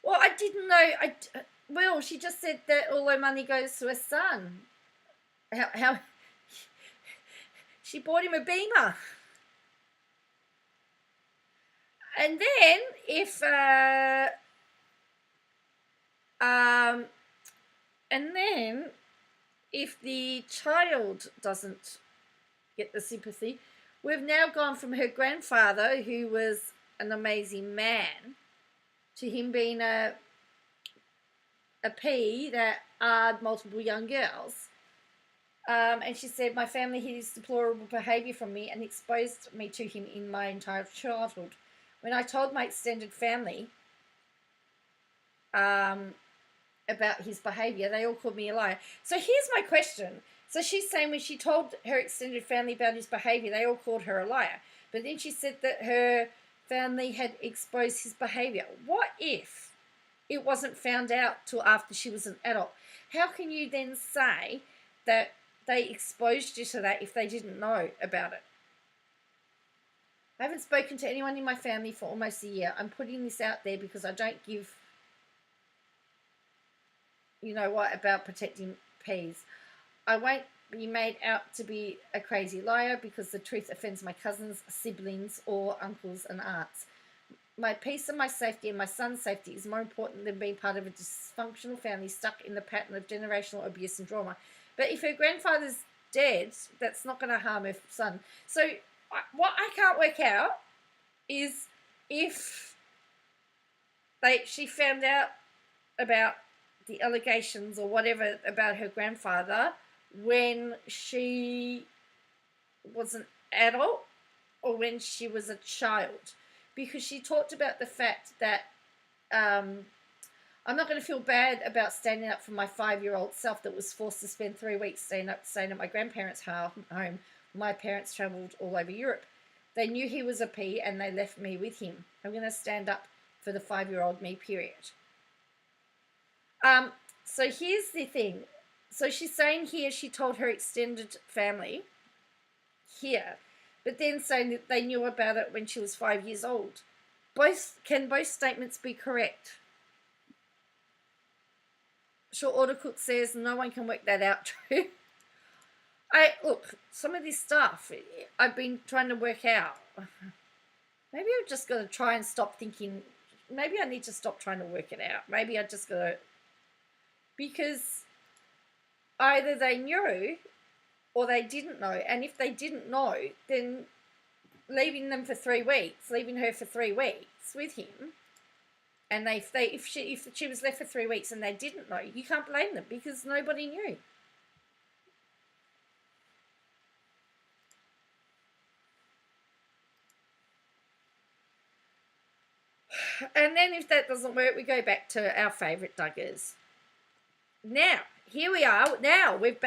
Well, I didn't know. Well, she just said that all her money goes to her son. How she bought him a Beamer. And then if the child doesn't get the sympathy, we've now gone from her grandfather, who was an amazing man, to him being a P that had multiple young girls. And she said, my family hid his deplorable behaviour from me and exposed me to him in my entire childhood. When I told my extended family about his behaviour, they all called me a liar. So here's my question. So she's saying when she told her extended family about his behaviour, they all called her a liar. But then she said that her family had exposed his behaviour. What if it wasn't found out till after she was an adult? How can you then say that they exposed you to that if they didn't know about it? I haven't spoken to anyone in my family for almost a year. I'm putting this out there because I don't give, you know what, about protecting P's. I won't be made out to be a crazy liar because the truth offends my cousins, siblings, or uncles and aunts. My peace and my safety and my son's safety is more important than being part of a dysfunctional family stuck in the pattern of generational abuse and trauma. But if her grandfather's dead, that's not going to harm her son. So what I can't work out is if she found out about the allegations or whatever about her grandfather when she was an adult or when she was a child. Because she talked about the fact that I'm not going to feel bad about standing up for my 5-year-old self that was forced to spend 3 weeks staying at my grandparents' home. My parents travelled all over Europe. They knew he was a P and they left me with him. I'm going to stand up for the 5-year-old me, period. So here's the thing. So she's saying here she told her extended family here, but then saying that they knew about it when she was 5 years old. Can both statements be correct? Sure, Order Cook says no one can work that out, True. Look, some of this stuff I've been trying to work out. Maybe I've just got to try and stop thinking. Maybe I need to stop trying to work it out. Maybe I just got to, because either they knew or they didn't know. And if they didn't know, then leaving her for 3 weeks with him And if she was left for 3 weeks and they didn't know, you can't blame them because nobody knew. And then if that doesn't work, we go back to our favourite duggers. Now, here we are. Now we've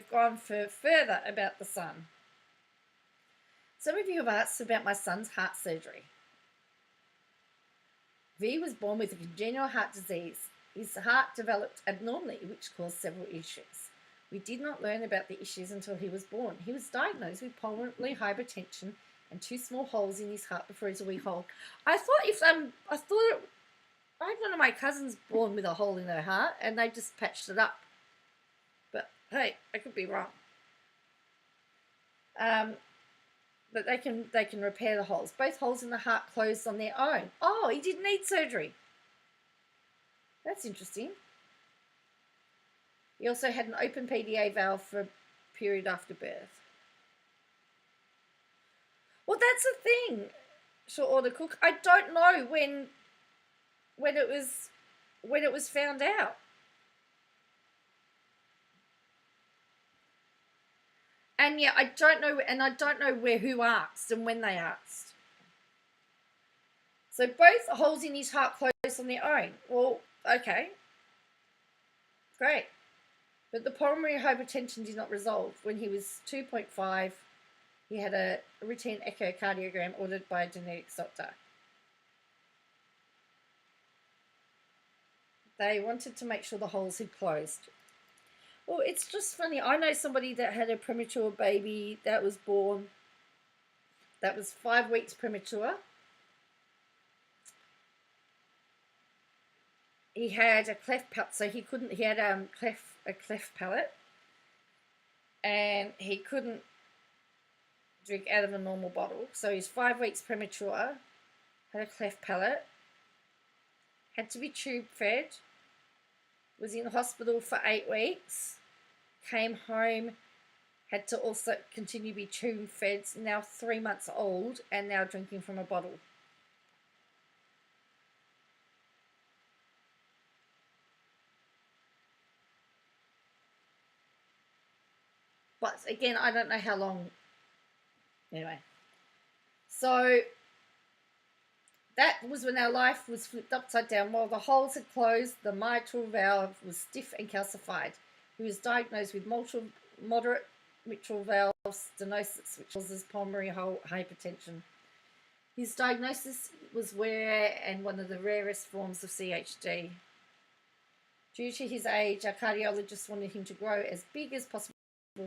gone further about the son. Some of you have asked about my son's heart surgery. V was born with a congenital heart disease. His heart developed abnormally, which caused several issues. We did not learn about the issues until he was born. He was diagnosed with pulmonary hypertension and 2 small holes in his heart before his wee hole. I had one of my cousins born with a hole in her heart, and they just patched it up. But hey, I could be wrong. But they can repair the holes. Both holes in the heart closed on their own. Oh, he didn't need surgery. That's interesting. He also had an open PDA valve for a period after birth. Well, that's the thing, short order cook. I don't know when it was found out. And yeah, I don't know who asked and when they asked. So both holes in his heart closed on their own. Well, okay. Great. But the pulmonary hypertension did not resolve. When he was 2.5, he had a routine echocardiogram ordered by a genetics doctor. They wanted to make sure the holes had closed. Well, it's just funny. I know somebody that had a premature baby that was born, that was 5 weeks premature. He had a cleft palate, so he had a cleft palate, and he couldn't drink out of a normal bottle. So he's 5 weeks premature, had a cleft palate, had to be tube fed, was in hospital for 8 weeks, came home, had to also continue to be tube fed, now 3 months old, and now drinking from a bottle. But again, I don't know how long. Anyway, so that was when our life was flipped upside down. While the holes had closed, the mitral valve was stiff and calcified. He was diagnosed with moderate mitral valve stenosis, which causes pulmonary hypertension. His diagnosis was rare and one of the rarest forms of CHD. Due to his age, our cardiologist wanted him to grow as big as possible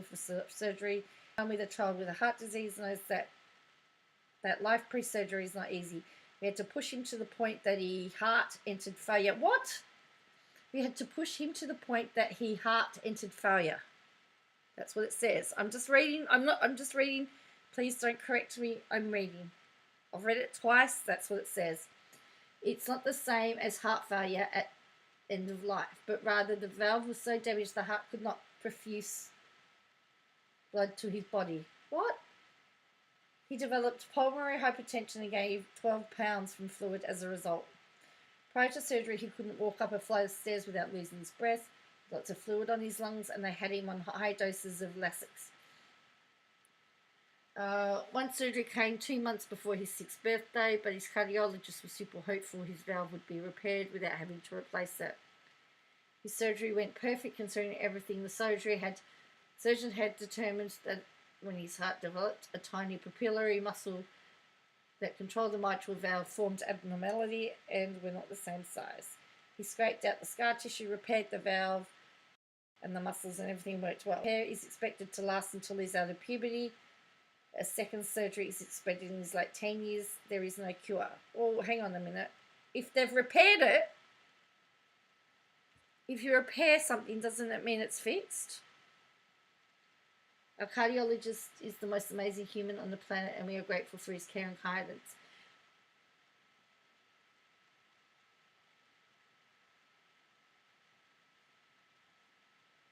for surgery. With a child with a heart disease knows that life pre-surgery is not easy. We had to push him to the point that he heart entered failure. What? We had to push him to the point that he heart entered failure. That's what it says. I'm just reading. I'm just reading. Please don't correct me. I'm reading. I've read it twice. That's what it says. It's not the same as heart failure at end of life, but rather the valve was so damaged the heart could not perfuse blood to his body. What? He developed pulmonary hypertension and gained 12 pounds from fluid as a result. Prior to surgery, he couldn't walk up a flight of stairs without losing his breath. Lots of fluid on his lungs, and they had him on high doses of Lasix. One surgery came 2 months before his 6th birthday, but his cardiologist was super hopeful his valve would be repaired without having to replace it. His surgery went perfect considering everything. The surgeon had determined that when his heart developed, a tiny papillary muscle that controlled the mitral valve formed abnormality and were not the same size. He scraped out the scar tissue, repaired the valve, and the muscles and everything worked well. Repair is expected to last until he's out of puberty. A second surgery is expected in his late 10 years. There is no cure. Oh, hang on a minute. If they've repaired it, if you repair something, doesn't it mean it's fixed? Our cardiologist is the most amazing human on the planet, and we are grateful for his care and guidance.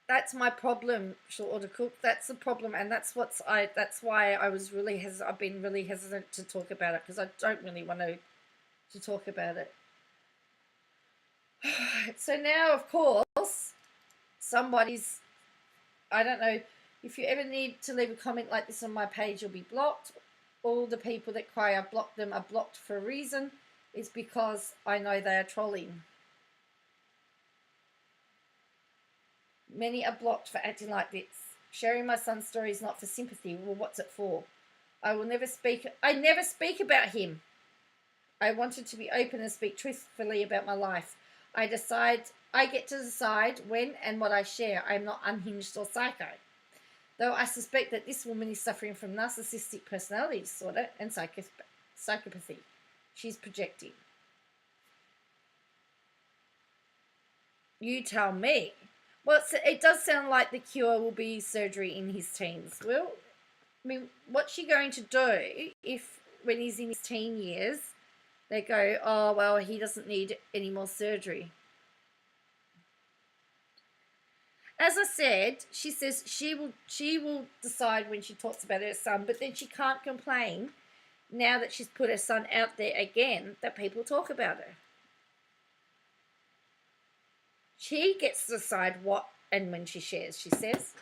That's my problem, short order cook. That's the problem, and that's why I've been really hesitant to talk about it, because I don't really want to talk about it. So now, of course, somebody's, I don't know, if you ever need to leave a comment like this on my page, you'll be blocked. All the people that cry I've blocked them are blocked for a reason. It's because I know they are trolling. Many are blocked for acting like this. Sharing my son's story is not for sympathy. Well, what's it for? I never speak about him. I wanted to be open and speak truthfully about my life. I get to decide when and what I share. I'm not unhinged or psycho. Though I suspect that this woman is suffering from narcissistic personality disorder and psychopathy. She's projecting. You tell me. Well, it does sound like the cure will be surgery in his teens. Well, I mean, what's she going to do if, when he's in his teen years, they go, oh, well, he doesn't need any more surgery? As I said, she says she will decide when she talks about her son, but then she can't complain now that she's put her son out there again that people talk about her. She gets to decide what and when she shares, she says.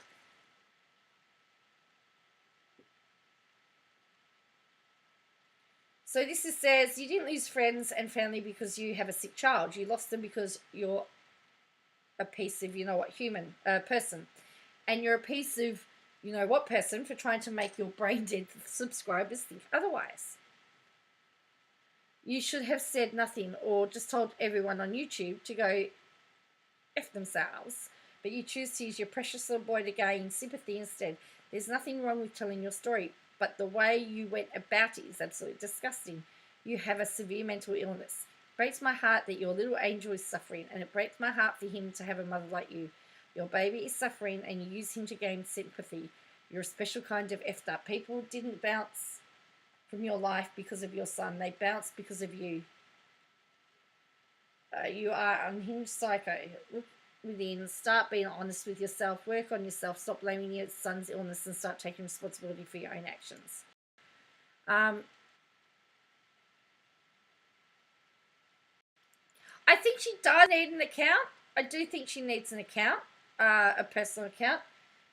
So this says, you didn't lose friends and family because you have a sick child. You lost them because you're a piece of person. And you're a piece of what person for trying to make your brain dead subscribers think otherwise. You should have said nothing or just told everyone on YouTube to go F themselves. But you choose to use your precious little boy to gain sympathy instead. There's nothing wrong with telling your story, but the way you went about it is absolutely disgusting. You have a severe mental illness. It breaks my heart that your little angel is suffering, and it breaks my heart for him to have a mother like you. Your baby is suffering, and you use him to gain sympathy. You're a special kind of effed up. People didn't bounce from your life because of your son. They bounced because of you. You are unhinged psycho. Look within. Start being honest with yourself. Work on yourself. Stop blaming your son's illness and start taking responsibility for your own actions. I think she does need an account. I do think she needs an account, a personal account.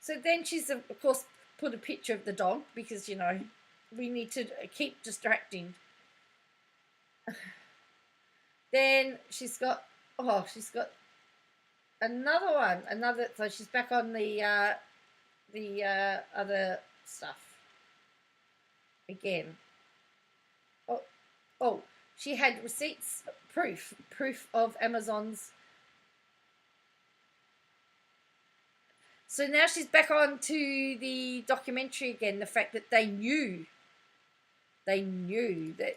So then she's, of course, put a picture of the dog because, we need to keep distracting. Then she's got another one. So she's back on the other stuff again. She had receipts, proof of Amazon's. So now she's back on to the documentary again. The fact that they knew that.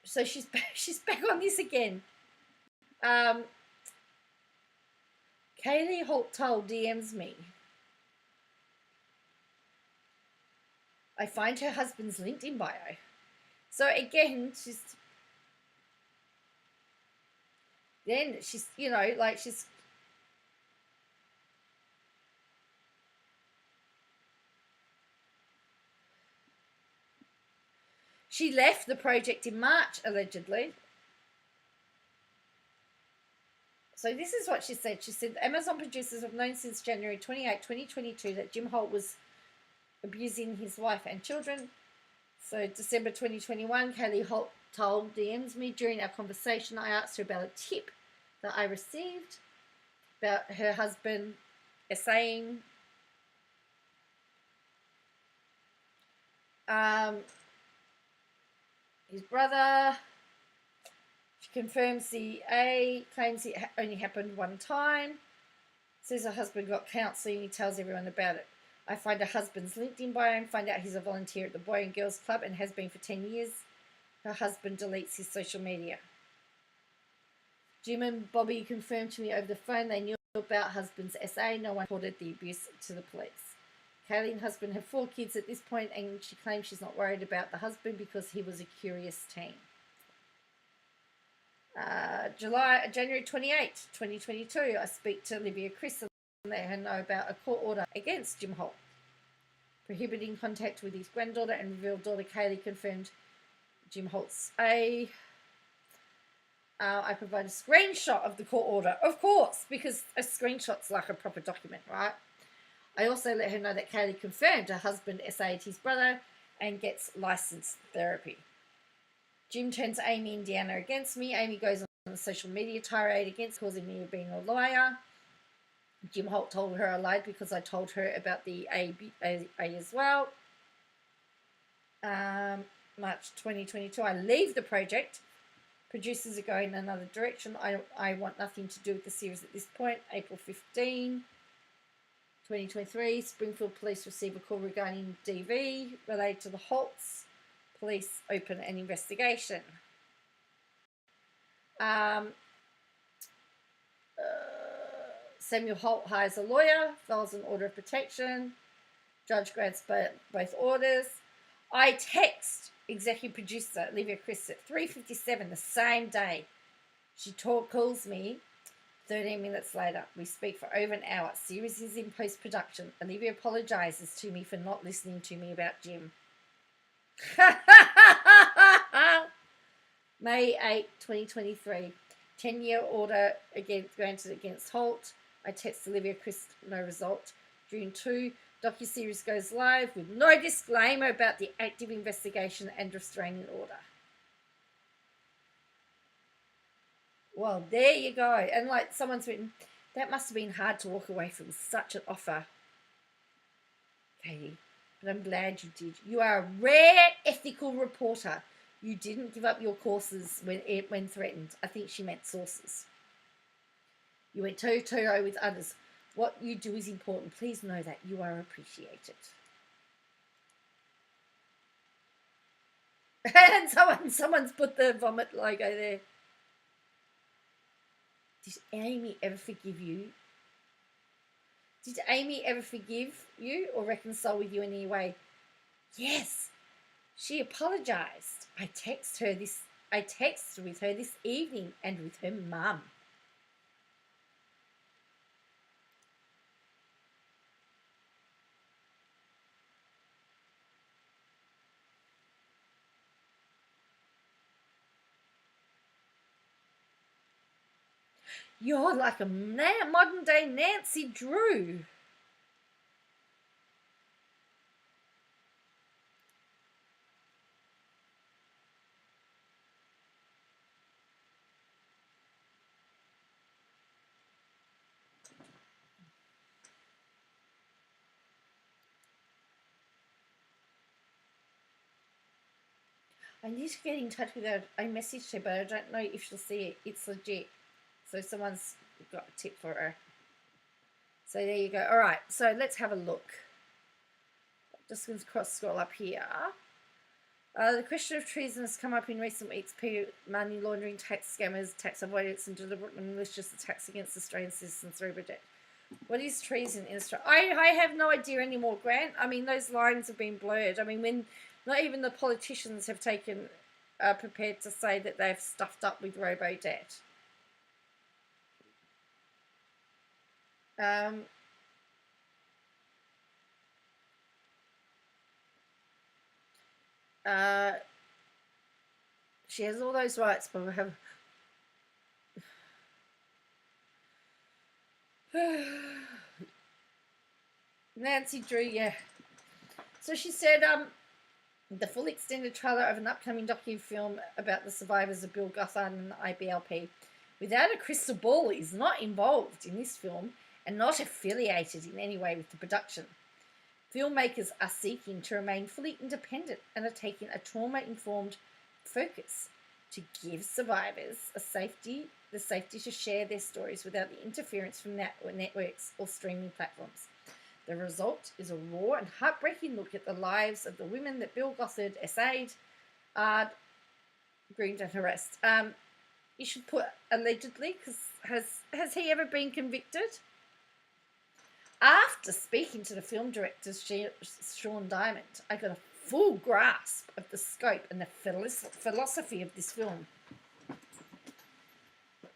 So she's back on this again. Kaylee Holt DMs me. I find her husband's LinkedIn bio. So again, she's she left the project in March, allegedly. So this is what she said. She said, Amazon producers have known since January 28, 2022 that Jim Holt was abusing his wife and children. So December 2021, Kaylee Holt DMs me. During our conversation, I asked her about a tip that I received about her husband essaying his brother. She confirms the claims it only happened one time. Says her husband got counselling. He tells everyone about it. I find her husband's LinkedIn bio and find out he's a volunteer at the Boy and Girls Club and has been for 10 years. Her husband deletes his social media. Jim and Bobby confirmed to me over the phone they knew about husband's SA. No one reported the abuse to the police. Kaylee and husband have 4 kids at this point, and she claims she's not worried about the husband because he was a curious teen. January 28, 2022, I speak to Olivia Chris and let her know about a court order against Jim Holt, prohibiting contact with his granddaughter, and revealed daughter Kaylee confirmed Jim Holt's I provide a screenshot of the court order, of course, because a screenshot's like a proper document, right? I also let her know that Kaylee confirmed her husband SA'd his brother and gets licensed therapy. Jim turns Amy and Deanna against me. Amy goes on a social media tirade against causing me being a liar. Jim Holt told her I lied because I told her about the A as well. March 2022, I leave the project. Producers are going another direction. I want nothing to do with the series at this point. April 15, 2023, Springfield Police receive a call regarding DV related to the Holts. Police open an investigation. Samuel Holt hires a lawyer, files an order of protection. Judge grants both orders. I text executive producer Olivia Chris at 3:57 the same day. She calls me 13 minutes later. We speak for over an hour. Series is in post-production. Olivia apologizes to me for not listening to me about Jim. May 8, 2023. 10-year order granted against Holt. I text Olivia Chris, no result. June 2, docuseries goes live with no disclaimer about the active investigation and restraining order. Well, there you go. And like someone's written, that must have been hard to walk away from such an offer, Katie. But I'm glad you did. You are a rare ethical reporter. You didn't give up your courses when threatened. I think she meant sources. You went toe-to-toe with others. What you do is important. Please know that you are appreciated. And someone's put the vomit logo there. Did Amy ever forgive you? Did Amy ever forgive you or reconcile with you in any way? Yes, she apologized. I texted with her this evening and with her mum. You're like a modern day Nancy Drew. I need to get in touch with her. I messaged her, but I don't know if she'll see it. It's legit. So someone's got a tip for her. So there you go. All right, so let's have a look. Just going to scroll up here. The question of treason has come up in recent weeks. Money laundering, tax scammers, tax avoidance, and deliberate and malicious attacks against Australian citizens through budget. What is treason in Australia? I have no idea anymore, Grant. I mean, those lines have been blurred. I mean, when not even the politicians have prepared to say that they've stuffed up with robo-debt. She has all those rights, but we have Nancy Drew, yeah. So she said, the full extended trailer of an upcoming docu-film about the survivors of Bill Gothard and the IBLP, without a crystal ball, is not involved in this film and not affiliated in any way with the production. Filmmakers are seeking to remain fully independent and are taking a trauma-informed focus to give survivors the safety to share their stories without the interference from networks or streaming platforms. The result is a raw and heartbreaking look at the lives of the women that Bill Gothard essayed, groomed and harassed. You should put allegedly, because has he ever been convicted? After speaking to the film director, Sean Diamond, I got a full grasp of the scope and the philosophy of this film.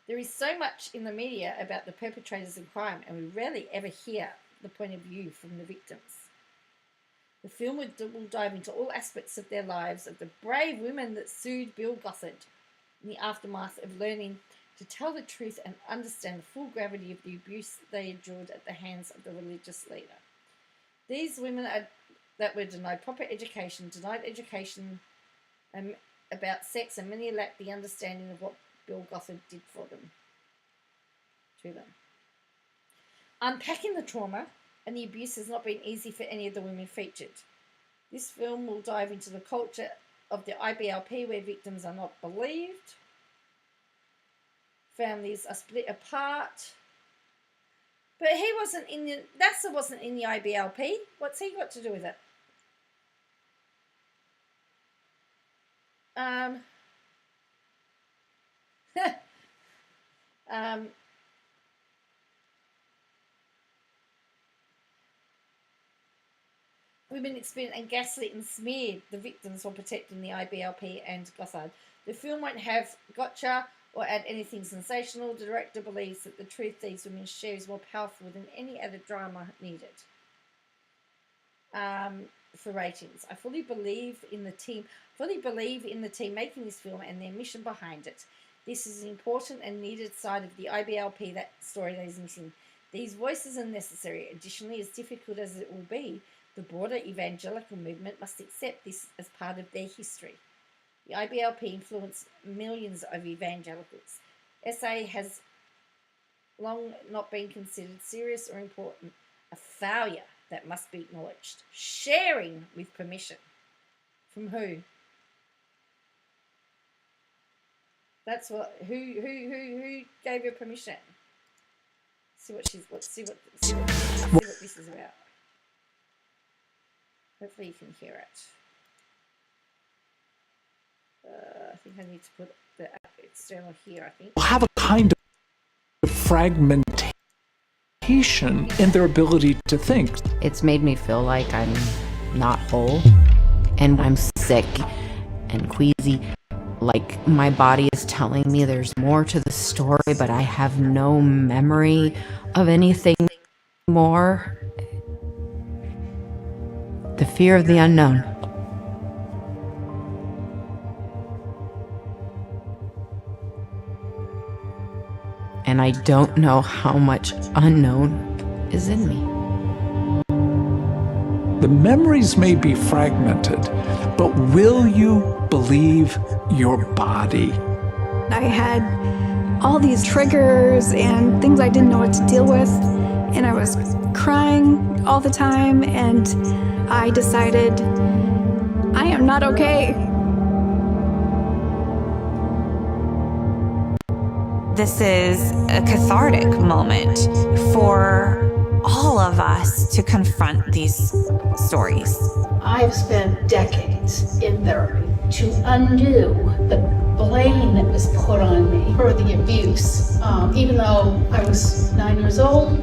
There is so much in the media about the perpetrators of crime, and we rarely ever hear the point of view from the victims. The film will dive into all aspects of their lives, of the brave women that sued Bill Gothard, in the aftermath of learning to tell the truth and understand the full gravity of the abuse they endured at the hands of the religious leader. These women that were denied proper education, about sex, and many lacked the understanding of what Bill Gothard did for them, to them. Unpacking the trauma and the abuse has not been easy for any of the women featured. This film will dive into the culture of the IBLP where victims are not believed, families are split apart. But he wasn't in the, NASA wasn't in the IBLP. What's he got to do with it? Women experienced and gaslit and smeared the victims for protecting the IBLP and Gothard. The film won't have gotcha or add anything sensational. The director believes that the truth these women share is more powerful than any other drama needed. For ratings, I fully believe in the team making this film and their mission behind it. This is an important and needed side of the IBLP, that story that is missing. These voices are necessary. Additionally, as difficult as it will be, the broader evangelical movement must accept this as part of their history. The IBLP influenced millions of evangelicals. SA has long not been considered serious or important, a failure that must be acknowledged. Sharing with permission. From who? That's what. Who gave her permission? See what this is about. Hopefully you can hear it. I think I need to put the external here, I think. Have a kind of fragmentation in their ability to think. It's made me feel like I'm not whole, and I'm sick and queasy. Like my body is telling me there's more to the story, but I have no memory of anything more. The fear of the unknown. And I don't know how much unknown is in me. The memories may be fragmented, but will you believe your body? I had all these triggers and things I didn't know what to deal with, and I was crying all the time, and I decided I am not okay. This is a cathartic moment for all of us to confront these stories. I've spent decades in therapy to undo the blame that was put on me for the abuse. Even though I was 9 years old.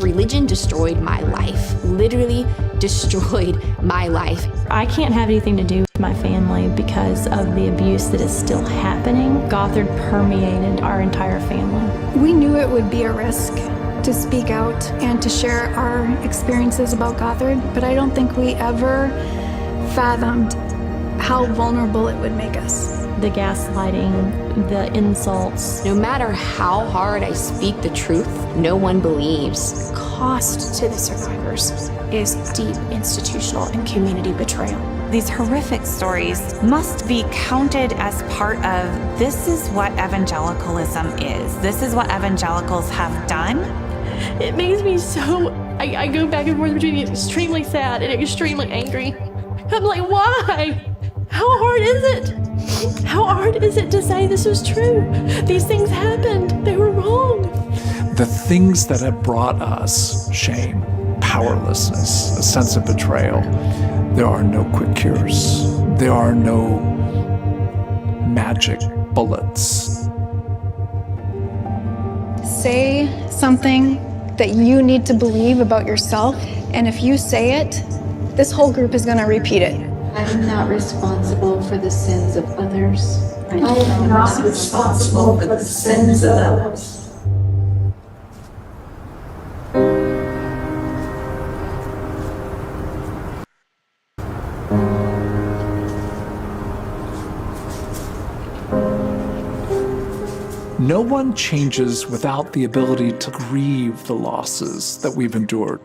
Religion destroyed my life, literally destroyed my life. I can't have anything to do with my family because of the abuse that is still happening. Gothard permeated our entire family. We knew it would be a risk to speak out and to share our experiences about Gothard, but I don't think we ever fathomed how vulnerable it would make us. The gaslighting, the insults. No matter how hard I speak the truth, no one believes. Cost to the survivors is deep institutional and community betrayal. These horrific stories must be counted as part of this is what evangelicalism is. This is what evangelicals have done. It makes me so, I go back and forth between extremely sad and extremely angry. I'm like, why? How hard is it? How hard is it to say this is true? These things happened. They were wrong. The things that have brought us shame, powerlessness, a sense of betrayal, there are no quick cures. There are no magic bullets. Say something that you need to believe about yourself, and if you say it, this whole group is going to repeat it. I'm not responsible for the sins of others. I am not responsible for the sins of others. No one changes without the ability to grieve the losses that we've endured.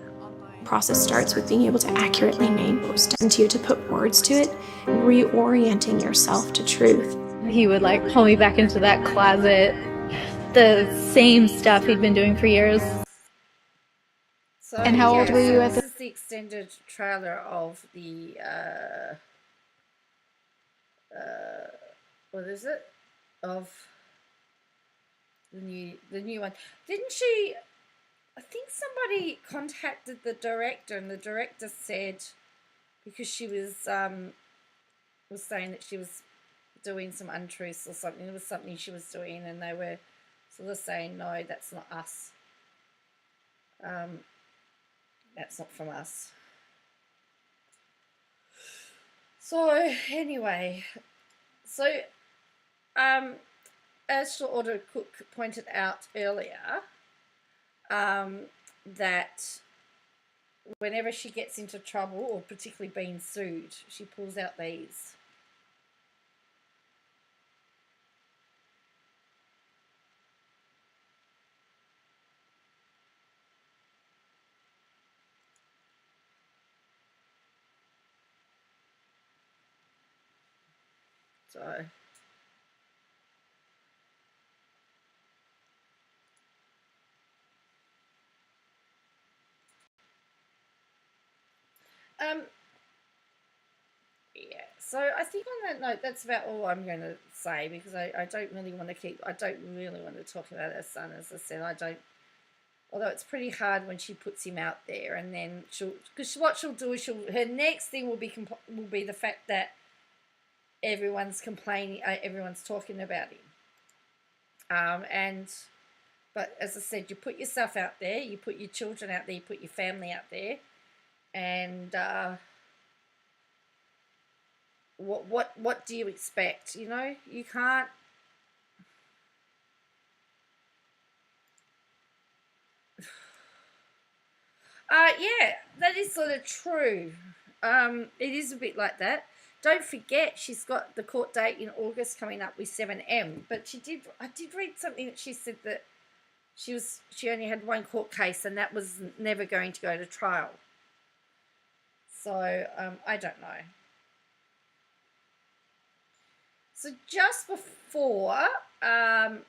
Process starts with being able to accurately name what was done to you, to put words to it, reorienting yourself to truth. He would like pull me back into that closet, the same stuff he'd been doing for years. So, And how old were you at this is the extended trailer of the what is it? Of the new one. Didn't she, I think somebody contacted the director, and the director said, because she was saying that she was doing some untruths or something, it was something she was doing, and they were sort of saying, no, that's not us. That's not from us. So anyway, so as the Order Cook pointed out earlier, that whenever she gets into trouble, or particularly being sued, she pulls out these. So yeah, so I think on that note, that's about all I'm going to say, because I don't really want to talk about her son. As I said, although it's pretty hard when she puts him out there, and then because what she'll do is her next thing will be the fact that everyone's complaining, everyone's talking about him. But as I said, you put yourself out there, you put your children out there, you put your family out there, and what do you expect? You know, you can't. Yeah, that is sort of true. It is a bit like that. Don't forget, she's got the court date in August coming up with 7M. But I did read something that she said that she only had one court case, and that was never going to go to trial. So I don't know. So just before I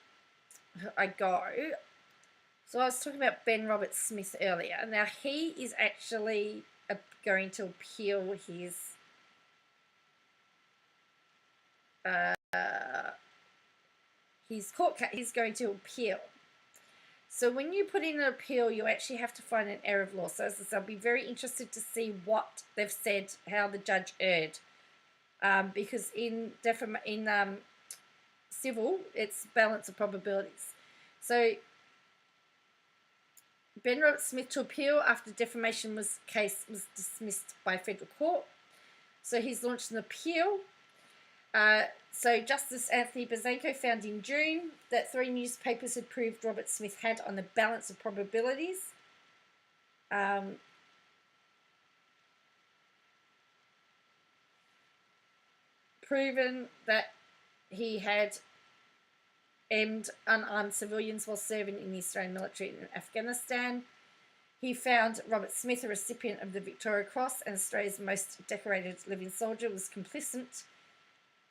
go, so I was talking about Ben Robert Smith earlier. Now he is actually going to appeal his court case. He's going to appeal. So when you put in an appeal, you actually have to find an error of law. So as I said, I'll be very interested to see what they've said, how the judge erred. Because in civil, it's balance of probabilities. So Ben Robert Smith to appeal after defamation case was dismissed by federal court. So he's launched an appeal. So Justice Anthony Bazanko found in June that 3 newspapers had proved Robert Smith had, on the balance of probabilities, proven that he had aimed unarmed civilians while serving in the Australian military in Afghanistan. He found Robert Smith, a recipient of the Victoria Cross and Australia's most decorated living soldier, was complicit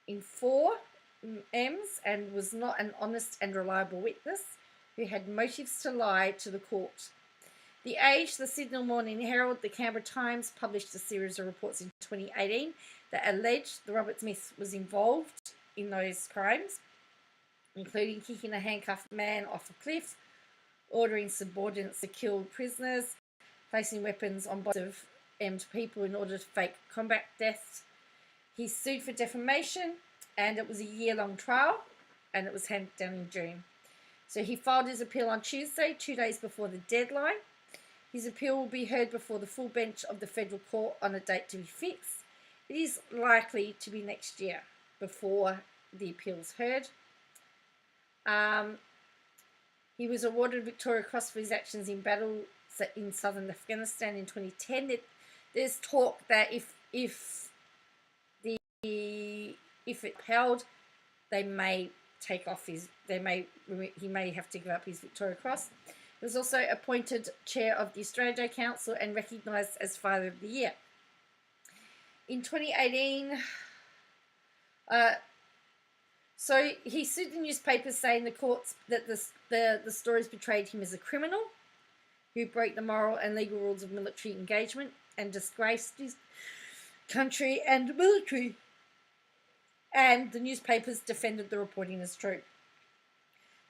in 4 M's and was not an honest and reliable witness who had motives to lie to the court. The Age, the Sydney Morning Herald, the Canberra Times published a series of reports in 2018 that alleged that Robert Smith was involved in those crimes, including kicking a handcuffed man off a cliff, ordering subordinates to kill prisoners, placing weapons on bodies of armed people in order to fake combat deaths. He sued for defamation, and it was a year-long trial, and it was handed down in June. So he filed his appeal on Tuesday, 2 days before the deadline. His appeal will be heard before the full bench of the federal court on a date to be fixed. It is likely to be next year before the appeal's heard. He was awarded Victoria Cross for his actions in battle in southern Afghanistan in 2010. There's talk that if it held, they may take off his, he may have to give up his Victoria Cross. He was also appointed chair of the Australia Day Council and recognised as Father of the Year. In 2018, so he sued the newspapers, saying the courts that the stories betrayed him as a criminal who broke the moral and legal rules of military engagement and disgraced his country and military. And the newspapers defended the reporting as true.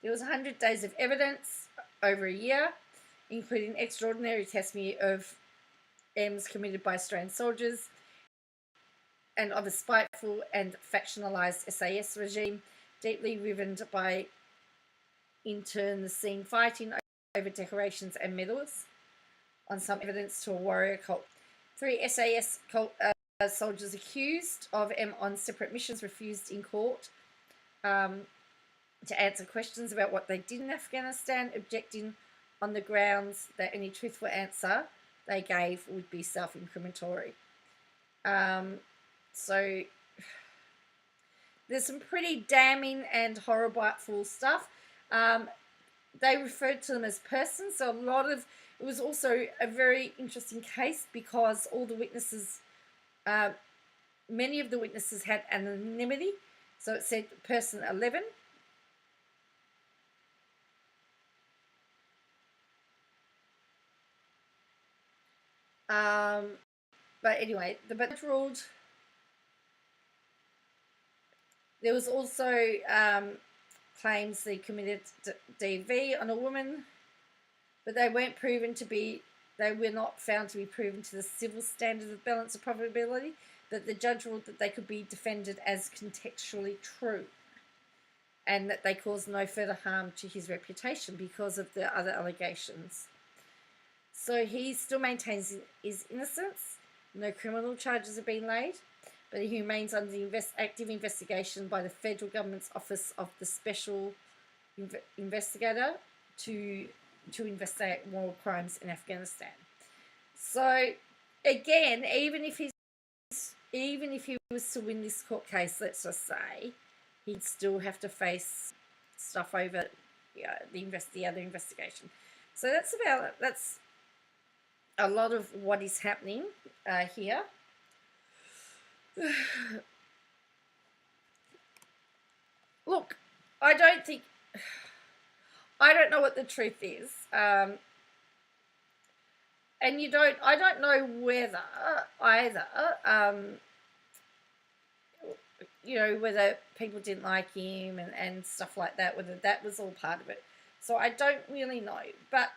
There was 100 days of evidence over a year, including extraordinary testimony of M's committed by Australian soldiers and of a spiteful and factionalised SAS regime, deeply riven by internecine fighting over decorations and medals, on some evidence to a warrior cult. 3 SAS soldiers accused of M on separate missions refused in court to answer questions about what they did in Afghanistan, objecting on the grounds that any truthful answer they gave would be self-incriminatory. So there's some pretty damning and horrible stuff. They referred to them as persons, so it was also a very interesting case because all the witnesses, many of the witnesses had anonymity. So it said person 11. But anyway, the judge ruled. There was also claims they committed DV on a woman, but they weren't proven to be. They were not found to be proven to the civil standard of balance of probability. That the judge ruled that they could be defended as contextually true, and that they caused no further harm to his reputation because of the other allegations. So he still maintains his innocence. No criminal charges have been laid, but he remains under the active investigation by the federal government's Office of the Special Investigator to investigate war crimes in Afghanistan. So again, even if he was to win this court case, let's just say, he'd still have to face stuff over the other investigation. So that's a lot of what is happening here. Look, I don't know what the truth is, and I don't know whether either, whether people didn't like him and stuff like that, whether that was all part of it. So I don't really know, but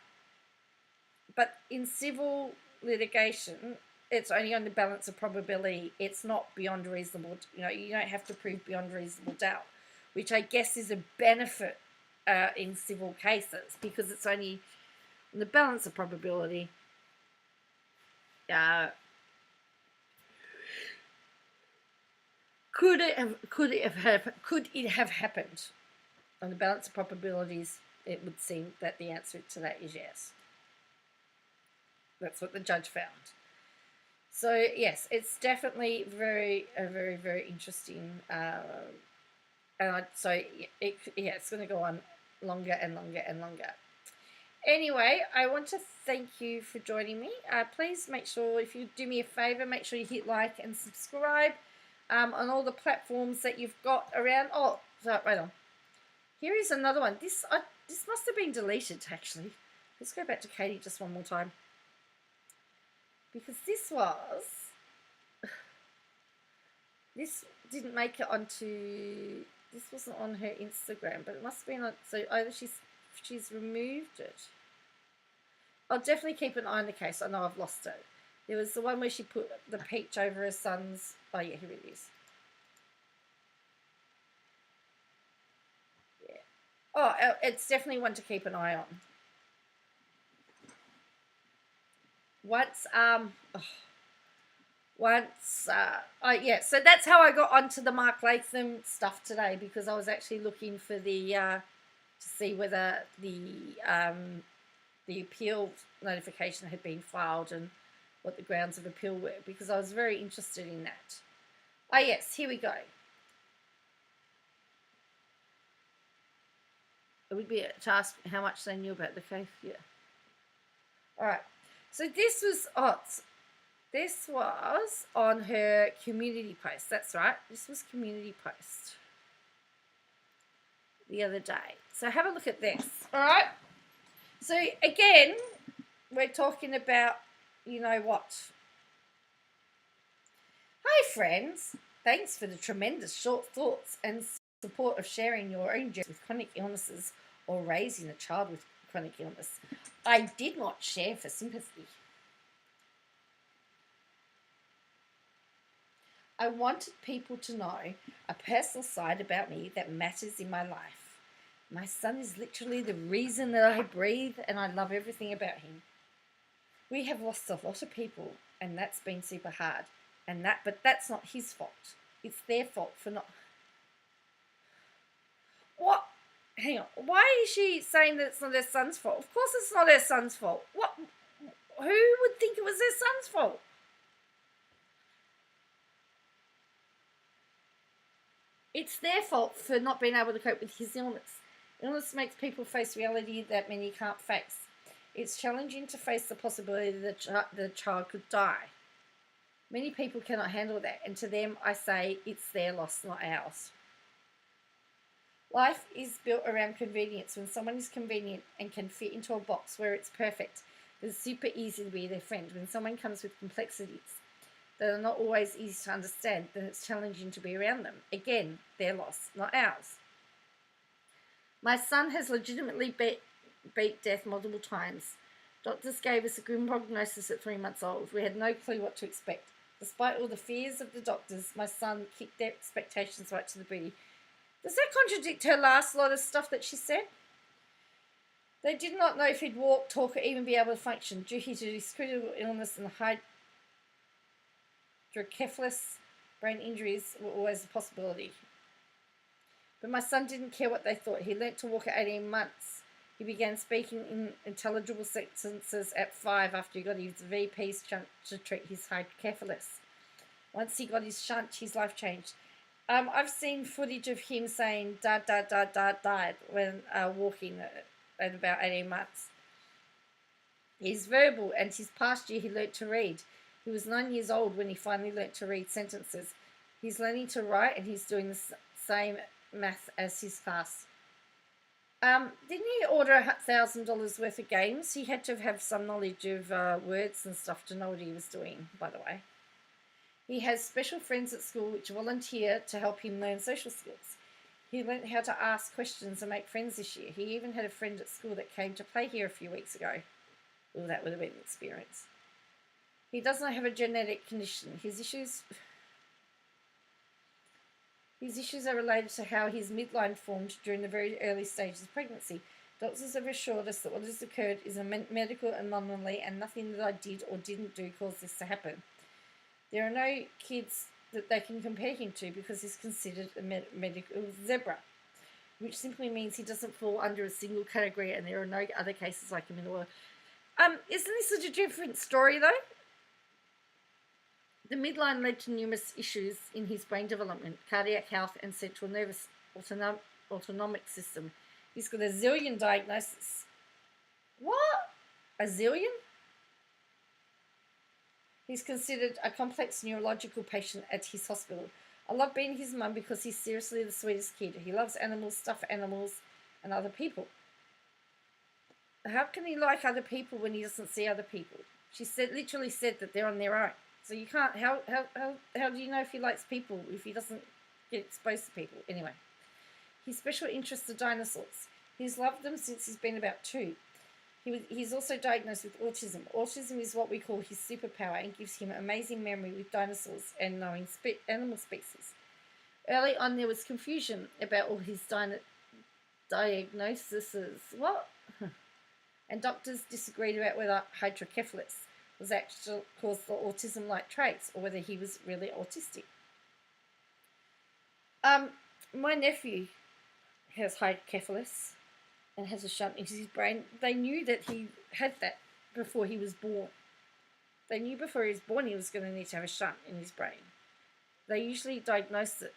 in civil litigation, it's only on the balance of probability. It's not beyond reasonable. You don't have to prove beyond reasonable doubt, which I guess is a benefit in civil cases because it's only on the balance of probability. Could it have happened? On the balance of probabilities, it would seem that the answer to that is yes. That's what the judge found. So yes, it's definitely very, very interesting. It's going to go on longer and longer and longer. Anyway, I want to thank you for joining me. Please make sure, if you do me a favor, make sure you hit like and subscribe on all the platforms that you've got around. Oh, so, wait on. Here is another one. This must have been deleted, actually. Let's go back to Katie just one more time. Because this didn't make it onto, this wasn't on her Instagram, but it must have been on, so either she's removed it. I'll definitely keep an eye on the case. I know I've lost it. There was the one where she put the peach over her son's, oh yeah, here it is. Yeah. Oh, it's definitely one to keep an eye on. So that's how I got onto the Mark Latham stuff today, because I was actually looking for the to see whether the appeal notification had been filed and what the grounds of appeal were, because I was very interested in that. Oh yes, here we go. It would be to ask how much they knew about the faith. Yeah. All right. So this was on her community post. That's right. This was community post the other day. So have a look at this. All right. So again, we're talking about, you know what? Hi friends. Thanks for the tremendous short thoughts and support of sharing your own journey with chronic illnesses or raising a child with chronic illness. I did not share for sympathy. I wanted people to know a personal side about me that matters in my life. My son is literally the reason that I breathe, and I love everything about him. We have lost a lot of people, and that's been super hard. But that's not his fault. It's their fault for not. What? Hang on. Why is she saying that it's not her son's fault? Of course it's not her son's fault. What? Who would think it was their son's fault? It's their fault for not being able to cope with his illness. Illness makes people face reality that many can't face. It's challenging to face the possibility that the child could die. Many people cannot handle that, and to them I say it's their loss, not ours. Life is built around convenience. When someone is convenient and can fit into a box where it's perfect, it's super easy to be their friend. When someone comes with complexities that are not always easy to understand, then it's challenging to be around them. Again, their loss, not ours. My son has legitimately beat death multiple times. Doctors gave us a grim prognosis at 3 months old. We had no clue what to expect. Despite all the fears of the doctors, my son kicked their expectations right to the booty. Does that contradict her last lot of stuff that she said? They did not know if he'd walk, talk, or even be able to function due to his critical illness, and hydrocephalus brain injuries were always a possibility. But my son didn't care what they thought. He learnt to walk at 18 months. He began speaking in intelligible sentences at 5 after he got his VP's shunt to treat his hydrocephalus. Once he got his shunt, his life changed. I've seen footage of him saying da da da da da when walking at about 18 months. He's verbal, and his past year he learnt to read. He was 9 years old when he finally learnt to read sentences. He's learning to write, and he's doing the same math as his class. Didn't he order $1,000 worth of games? He had to have some knowledge of words and stuff to know what he was doing, by the way. He has special friends at school which volunteer to help him learn social skills. He learnt how to ask questions and make friends this year. He even had a friend at school that came to play here a few weeks ago. Well, that would have been an experience. He does not have a genetic condition. His issues are related to how his midline formed during the very early stages of pregnancy. Doctors have assured us that what has occurred is a medical anomaly, and nothing that I did or didn't do caused this to happen. There are no kids that they can compare him to because he's considered a medical zebra, which simply means he doesn't fall under a single category, and there are no other cases like him in the world. Isn't this such a different story, though? The midline led to numerous issues in his brain development, cardiac health, and central nervous autonomic system. He's got a zillion diagnoses. What? A zillion? He's considered a complex neurological patient at his hospital. I love being his mum because he's seriously the sweetest kid. He loves animals, stuffed animals, and other people. How can he like other people when he doesn't see other people? She literally said that they're on their own. So you can't, how do you know if he likes people if he doesn't get exposed to people? Anyway, his special interests are dinosaurs. He's loved them since he's been about 2. He's also diagnosed with autism. Autism is what we call his superpower and gives him amazing memory with dinosaurs and knowing animal species. Early on there was confusion about all his diagnoses. What? And doctors disagreed about whether hydrocephalus was actually caused the autism-like traits or whether he was really autistic. My nephew has hydrocephalus and has a shunt in his brain. They knew that he had that before he was born. They knew before he was born he was going to need to have a shunt in his brain. They usually diagnosed it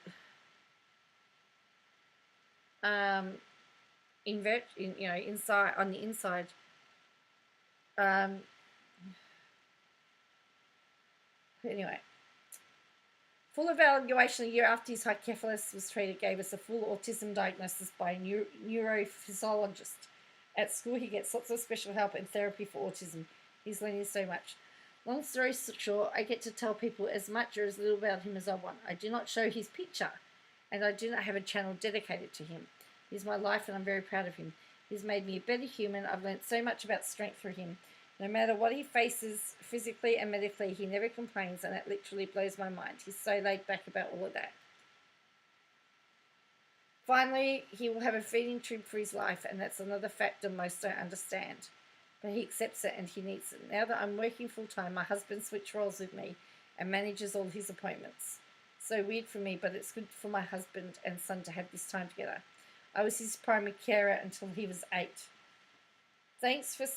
inside, on the inside. Anyway, full evaluation a year after his hydrocephalus was treated gave us a full autism diagnosis by a neurophysiologist. At school, he gets lots of special help and therapy for autism. He's learning so much. Long story short, I get to tell people as much or as little about him as I want. I do not show his picture, and I do not have a channel dedicated to him. He's my life, and I'm very proud of him. He's made me a better human. I've learnt so much about strength through him. No matter what he faces physically and medically, he never complains, and that literally blows my mind. He's so laid back about all of that. Finally, he will have a feeding tube for his life, and that's another factor most don't understand. But he accepts it, and he needs it. Now that I'm working full-time, my husband switches roles with me and manages all his appointments. So weird for me, but it's good for my husband and son to have this time together. I was his primary carer until he was 8. Thanks for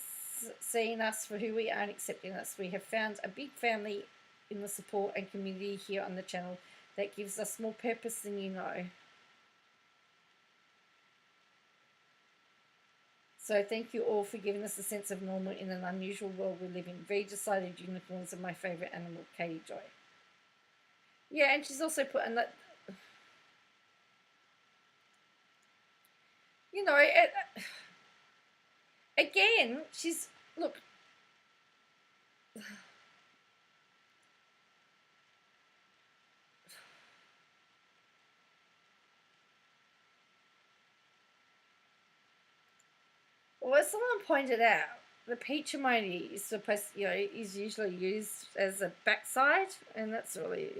seeing us for who we are and accepting us. We have found a big family in the support and community here on the channel that gives us more purpose than you know. So thank you all for giving us a sense of normal in an unusual world we live in. Very decided unicorns are my favourite animal, Katie Joy. Yeah, and she's also put in that, you know, again, she's, look, well, as someone pointed out, the peach emoji is supposed, is usually used as a backside, and that's really,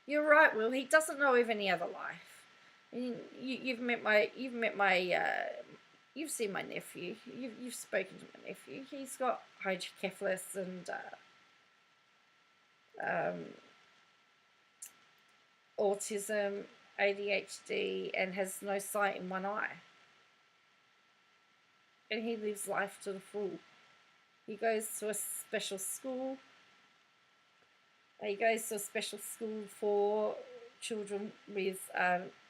You're right, Will. He doesn't know of any other life. I mean, you've seen my nephew. You've spoken to my nephew. He's got hydrocephalus and autism, ADHD, and has no sight in one eye. And he lives life to the full. He goes to a special school. He goes to a special school for children with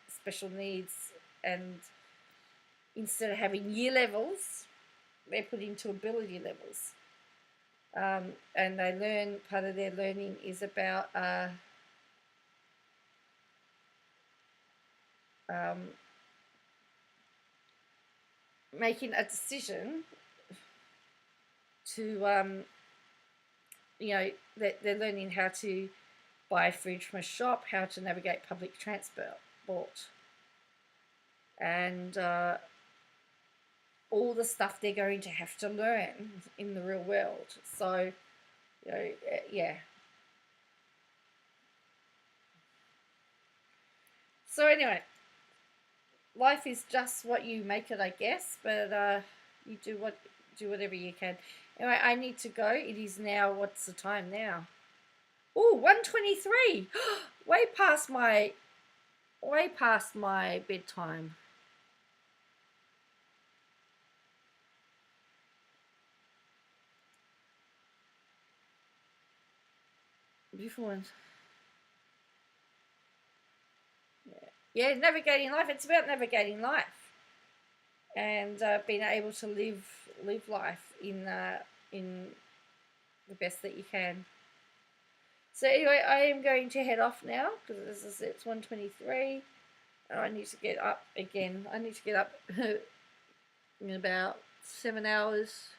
special needs, and instead of having year levels, they're put into ability levels. And they learn, part of their learning is about making a decision to they're learning how to buy food from a shop, how to navigate public transport, and all the stuff they're going to have to learn in the real world. So, yeah. So anyway, life is just what you make it, I guess, but you do whatever you can. Anyway, I need to go. It is now, what's the time now? Oh, 1:23. way past my bedtime. Beautiful ones. Yeah, navigating life. It's about navigating life and being able to live life in the best that you can. So anyway, I am going to head off now because it's 1:23, and I need to get up again. I need to get up in about 7 hours.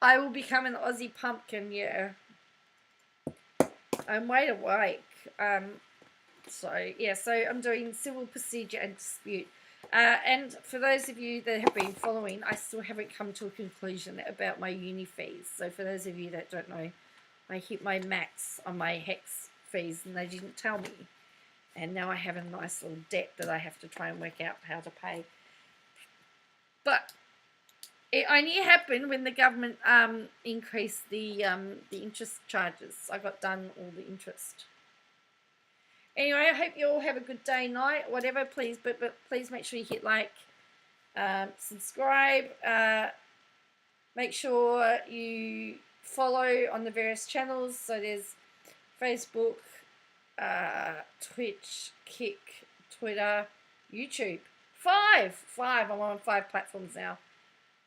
I will become an Aussie pumpkin. Yeah, I'm wide awake. So I'm doing civil procedure and dispute. And for those of you that have been following, I still haven't come to a conclusion about my uni fees. So for those of you that don't know, I hit my max on my HEX fees and they didn't tell me. And now I have a nice little debt that I have to try and work out how to pay. But it only happened when the government increased the interest charges. I got done all the interest. Anyway, I hope you all have a good day, night, whatever. Please, but please make sure you hit like, subscribe. Make sure you follow on the various channels. So there's Facebook, Twitch, Kick, Twitter, YouTube. Five. I'm on 5 platforms now.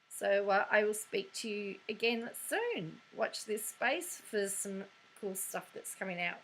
So I will speak to you again soon. Watch this space for some cool stuff that's coming out.